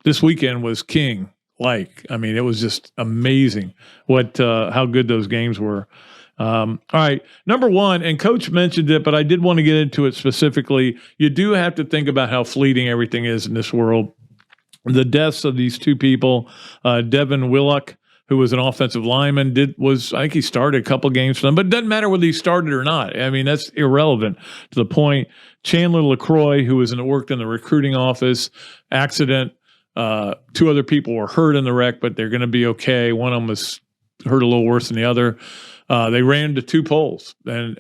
this weekend was king-like. I mean, it was just amazing how good those games were. All right, number 1, and Coach mentioned it, but I did want to get into it specifically. You do have to think about how fleeting everything is in this world. The deaths of these 2 people, Devin Willock, who was an offensive lineman, I think he started a couple games for them, but it doesn't matter whether he started or not. I mean, that's irrelevant to the point. Chandler LaCroix, who worked in the recruiting office, accident. 2 other people were hurt in the wreck, but they're going to be okay. One of them was hurt a little worse than the other. They ran into 2 poles and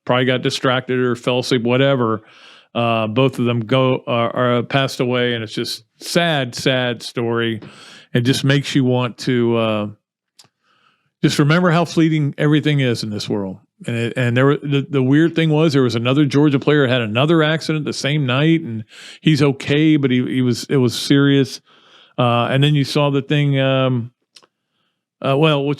probably got distracted or fell asleep, whatever. Both of them are passed away, and it's just sad story. It just makes you want to just remember how fleeting everything is in this world. And the weird thing was there was another Georgia player had another accident the same night, and he's okay, but it was serious. And then you saw the thing, which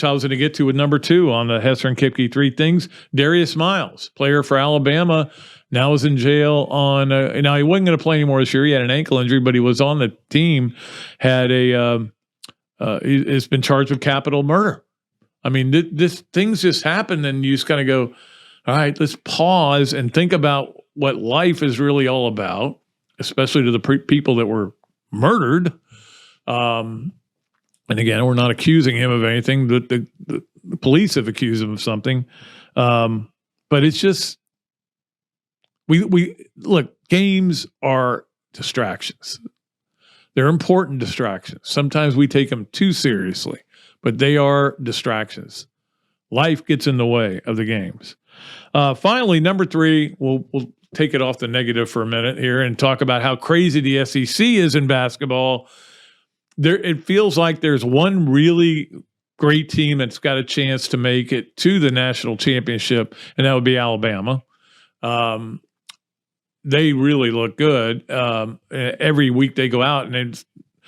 I was going to get to with number 2 on the Hesser and Kipke 3 things. Darius Miles, player for Alabama, now is in jail on. Now he wasn't going to play anymore this year. He had an ankle injury, but he was on the team. He's been charged with capital murder. I mean, things just happen, and you just kind of go, all right, let's pause and think about what life is really all about, especially to the people that were murdered. And again, we're not accusing him of anything, but the police have accused him of something. But it's just, we look, games are distractions. They're important distractions. Sometimes we take them too seriously, but they are distractions. Life gets in the way of the games. Finally, number 3, we'll take it off the negative for a minute here and talk about how crazy the SEC is in basketball. It feels like there's one really great team that's got a chance to make it to the national championship, and that would be Alabama. They really look good. Every week they go out, and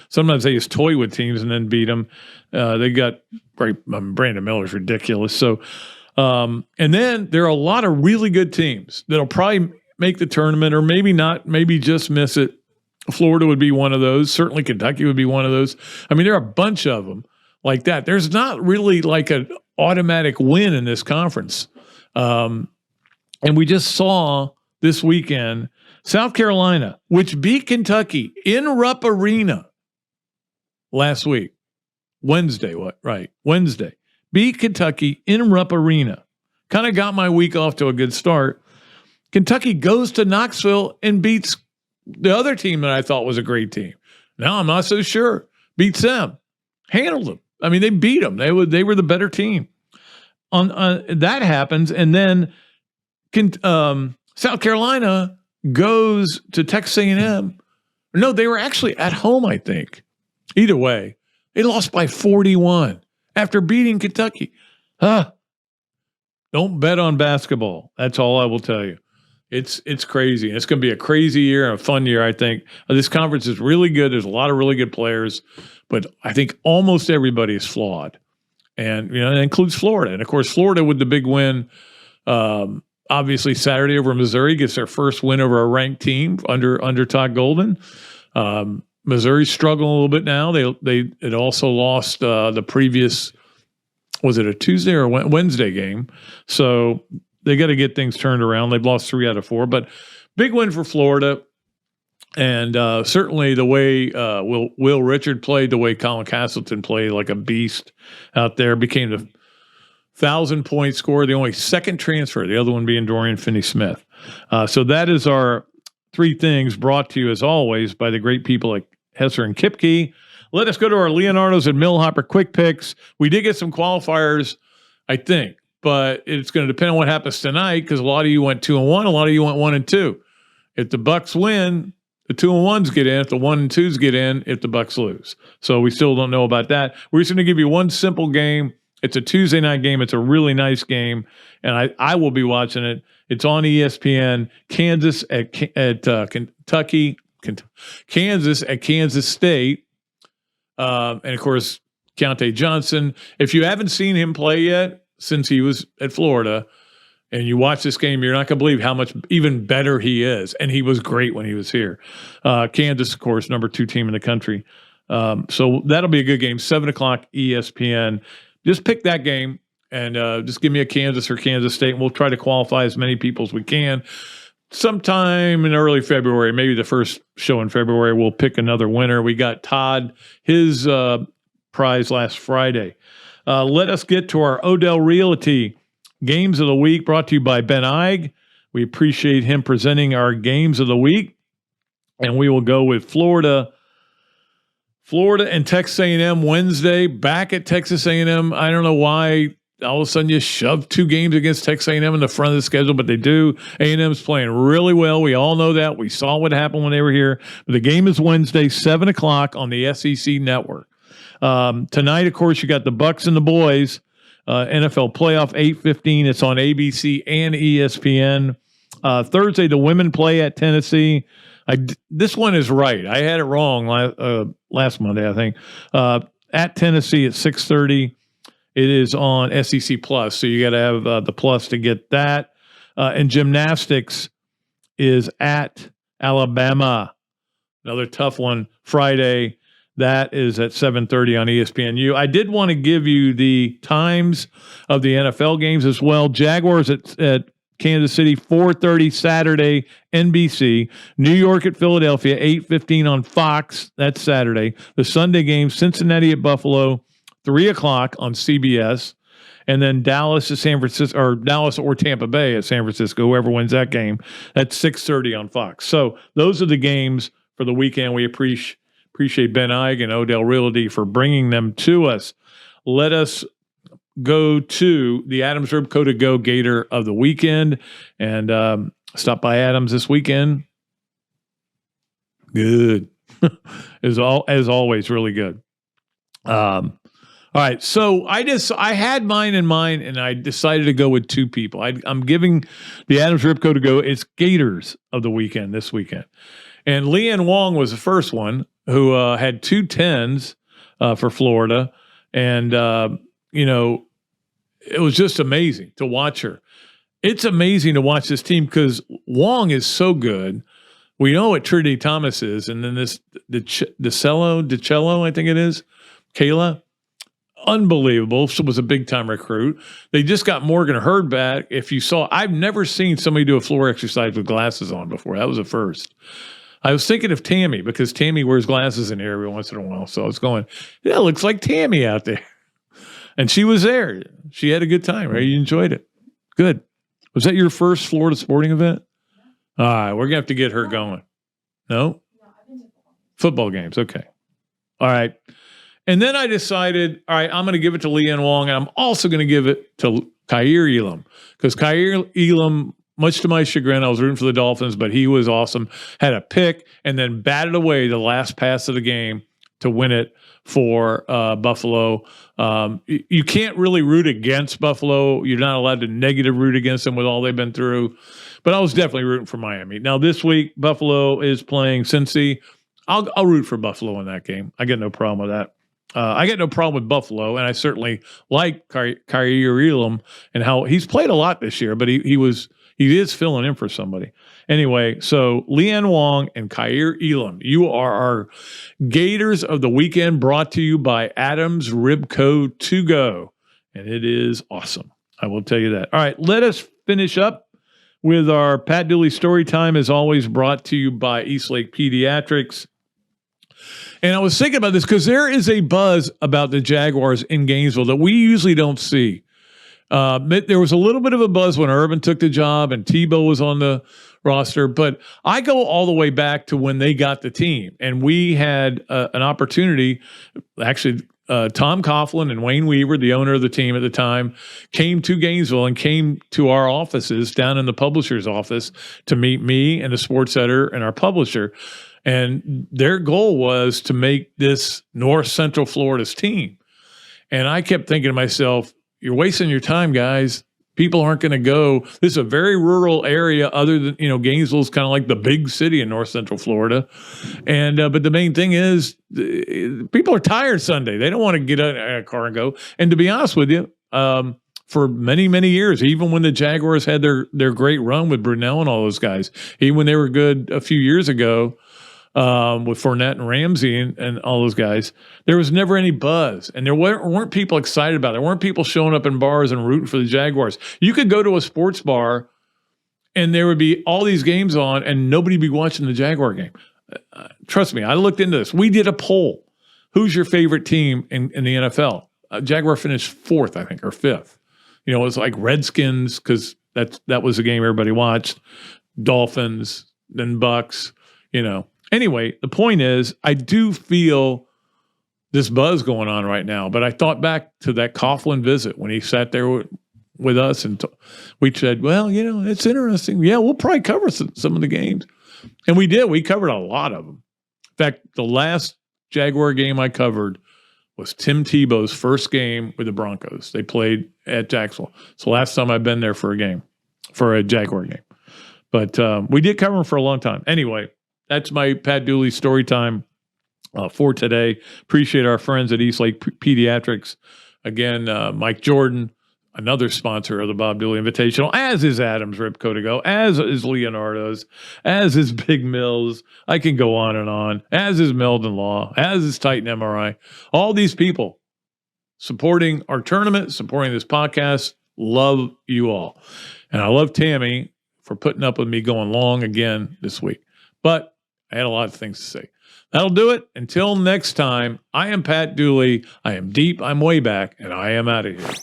sometimes they just toy with teams and then beat them. They got Brandon Miller's ridiculous. So, and then there are a lot of really good teams that'll probably make the tournament, or maybe not, maybe just miss it. Florida would be one of those. Certainly Kentucky would be one of those. I mean, there are a bunch of them like that. There's not really like an automatic win in this conference. And we just saw this weekend South Carolina, which beat Kentucky in Rupp Arena last week. Wednesday. Beat Kentucky in Rupp Arena. Kind of got my week off to a good start. Kentucky goes to Knoxville and beats the other team that I thought was a great team. Now I'm not so sure. Beats them. Handled them. I mean, they beat them. They were the better team. That happens, and then South Carolina goes to Texas A&M. No, they were actually at home, I think. Either way, they lost by 41 after beating Kentucky. Don't bet on basketball. That's all I will tell you. It's crazy. And it's going to be a crazy year and a fun year, I think. This conference is really good. There's a lot of really good players, but I think almost everybody is flawed. And, it includes Florida. And, of course, Florida with the big win, obviously Saturday over Missouri, gets their first win over a ranked team under Todd Golden. Missouri's struggling a little bit now. It also lost the previous, was it a Tuesday or Wednesday game? So they got to get things turned around. They've lost 3 out of 4, but big win for Florida. And certainly the way Will Richard played, the way Colin Castleton played like a beast out there, became the 1,000-point scorer, the only second transfer, the other one being Dorian Finney-Smith. So that is our 3 things, brought to you as always by the great people at Hesser and Kipke. Let us go to our Leonardo's and Millhopper quick picks. We did get some qualifiers, I think, but it's going to depend on what happens tonight, because a lot of you went 2-1, a lot of you went 1-2. If the Bucks win, the 2-1s get in. If the 1-2s get in, if the Bucks lose. So we still don't know about that. We're just going to give you one simple game. It's a Tuesday night game. It's a really nice game, and I will be watching it. It's on ESPN. Kansas at Kentucky. Kansas at Kansas State. And, of course, Keontae Johnson. If you haven't seen him play yet since he was at Florida, and you watch this game, you're not going to believe how much even better he is. And he was great when he was here. Kansas, of course, number 2 team in the country. So that'll be a good game. 7 o'clock ESPN. Just pick that game and just give me a Kansas or Kansas State, and we'll try to qualify as many people as we can. Sometime in early February, maybe the first show in February, we'll pick another winner. We got Todd, his prize last Friday. Let us get to our Odell Realty Games of the Week, brought to you by Ben Eig. We appreciate him presenting our Games of the Week. And we will go with Florida and Texas A&M Wednesday, back at Texas A&M. I don't know why all of a sudden you shove 2 games against Texas A&M in the front of the schedule, but they do. A&M's playing really well. We all know that. We saw what happened when they were here. But the game is Wednesday, 7 o'clock on the SEC Network. Tonight, of course, you got the Bucks and the boys. NFL playoff 8:15. It's on ABC and ESPN. Thursday, the women play at Tennessee. This one is right. I had it wrong last Monday, I think. At Tennessee at 6:30. It is on SEC Plus, so you got to have the Plus to get that. And gymnastics is at Alabama. Another tough one Friday. That is at 7:30 on ESPNU. I did want to give you the times of the NFL games as well. Jaguars at Kansas City, 4:30 Saturday, NBC. New York at Philadelphia, 8:15 on Fox. That's Saturday. The Sunday game, Cincinnati at Buffalo, 3 o'clock on CBS. And then Dallas at San Francisco, or Dallas or Tampa Bay at San Francisco, whoever wins that game, that's 6:30 on Fox. So those are the games for the weekend. We appreciate Ben Ige and Odell Realty for bringing them to us. Let us go to the Adams Ribco to Go Gator of the weekend, and stop by Adams this weekend. Good. as always, really good. All right, so I had mine in mind, and I decided to go with two people. I'm giving the Adams Ribco to Go. It's Gators of the weekend this weekend, and Leanne Wong was the first one who had 2 10s for Florida, and it was just amazing to watch her. It's amazing to watch this team because Wong is so good. We know what Trinity Thomas is, and then this DiCello, I think it is, Kayla. Unbelievable. She was a big-time recruit. They just got Morgan Hurd back. If you saw, I've never seen somebody do a floor exercise with glasses on before. That was a first. I was thinking of Tammy because Tammy wears glasses in here every once in a while. So I was going, yeah, it looks like Tammy out there. And she was there. She had a good time, right? You enjoyed it. Good. Was that your first Florida sporting event? All right, we're going to have to get her going. No? Football games. Okay. All right. And then I decided, all right, I'm going to give it to Leanne Wong, and I'm also going to give it to Kaiir Elam. Because Kaiir Elam, much to my chagrin, I was rooting for the Dolphins, but he was awesome. Had a pick and then batted away the last pass of the game to win it for Buffalo. You can't really root against Buffalo. You're not allowed to negative root against them with all they've been through. But I was definitely rooting for Miami. Now, this week, Buffalo is playing Cincy. I'll root for Buffalo in that game. I get no problem with that. I got no problem with Buffalo, and I certainly like Kaiir Elam and how he's played a lot this year, but he is filling in for somebody. Anyway, so Leanne Wong and Kaiir Elam, you are our Gators of the weekend, brought to you by Adams Ribco to Go, and it is awesome. I will tell you that. All right, let us finish up with our Pat Dooley story time, as always, brought to you by Eastlake Pediatrics. And I was thinking about this because there is a buzz about the Jaguars in Gainesville that we usually don't see. There was a little bit of a buzz when Urban took the job and Tebow was on the roster, but I go all the way back to when they got the team, and we had an opportunity. Actually, Tom Coughlin and Wayne Weaver, the owner of the team at the time, came to Gainesville and came to our offices down in the publisher's office to meet me and the sports editor and our publisher. And their goal was to make this North Central Florida's team. And I kept thinking to myself, you're wasting your time, guys. People aren't going to go. This is a very rural area, other than, Gainesville's kind of like the big city in North Central Florida. And but the main thing is, people are tired Sunday. They don't want to get in a car and go. And to be honest with you, for many, many years, even when the Jaguars had their great run with Brunell and all those guys, even when they were good a few years ago, with Fournette and Ramsey and all those guys, there was never any buzz, and there weren't people excited about it. There weren't people showing up in bars and rooting for the Jaguars. You could go to a sports bar, and there would be all these games on, and nobody would be watching the Jaguar game. Trust me, I looked into this. We did a poll. Who's your favorite team in the NFL? Jaguar finished 4th, I think, or 5th. It was like Redskins, because that was the game everybody watched. Dolphins, then Bucks, Anyway, the point is, I do feel this buzz going on right now, but I thought back to that Coughlin visit when he sat there with us, and we said, well, it's interesting. Yeah, we'll probably cover some of the games. And we did. We covered a lot of them. In fact, the last Jaguar game I covered was Tim Tebow's first game with the Broncos. They played at Jacksonville. It's the last time I've been there for a Jaguar game. But we did cover them for a long time. Anyway, that's my Pat Dooley story time for today. Appreciate our friends at Eastlake Pediatrics. Again, Mike Jordan, another sponsor of the Bob Dooley Invitational, as is Adams Ribco to Go, as is Leonardo's, as is Big Mills. I can go on and on. As is Meldon Law, as is Titan MRI. All these people supporting our tournament, supporting this podcast. Love you all. And I love Tammy for putting up with me going long again this week. But I had a lot of things to say. That'll do it. Until next time, I am Pat Dooley. I am deep, I'm way back, and I am out of here.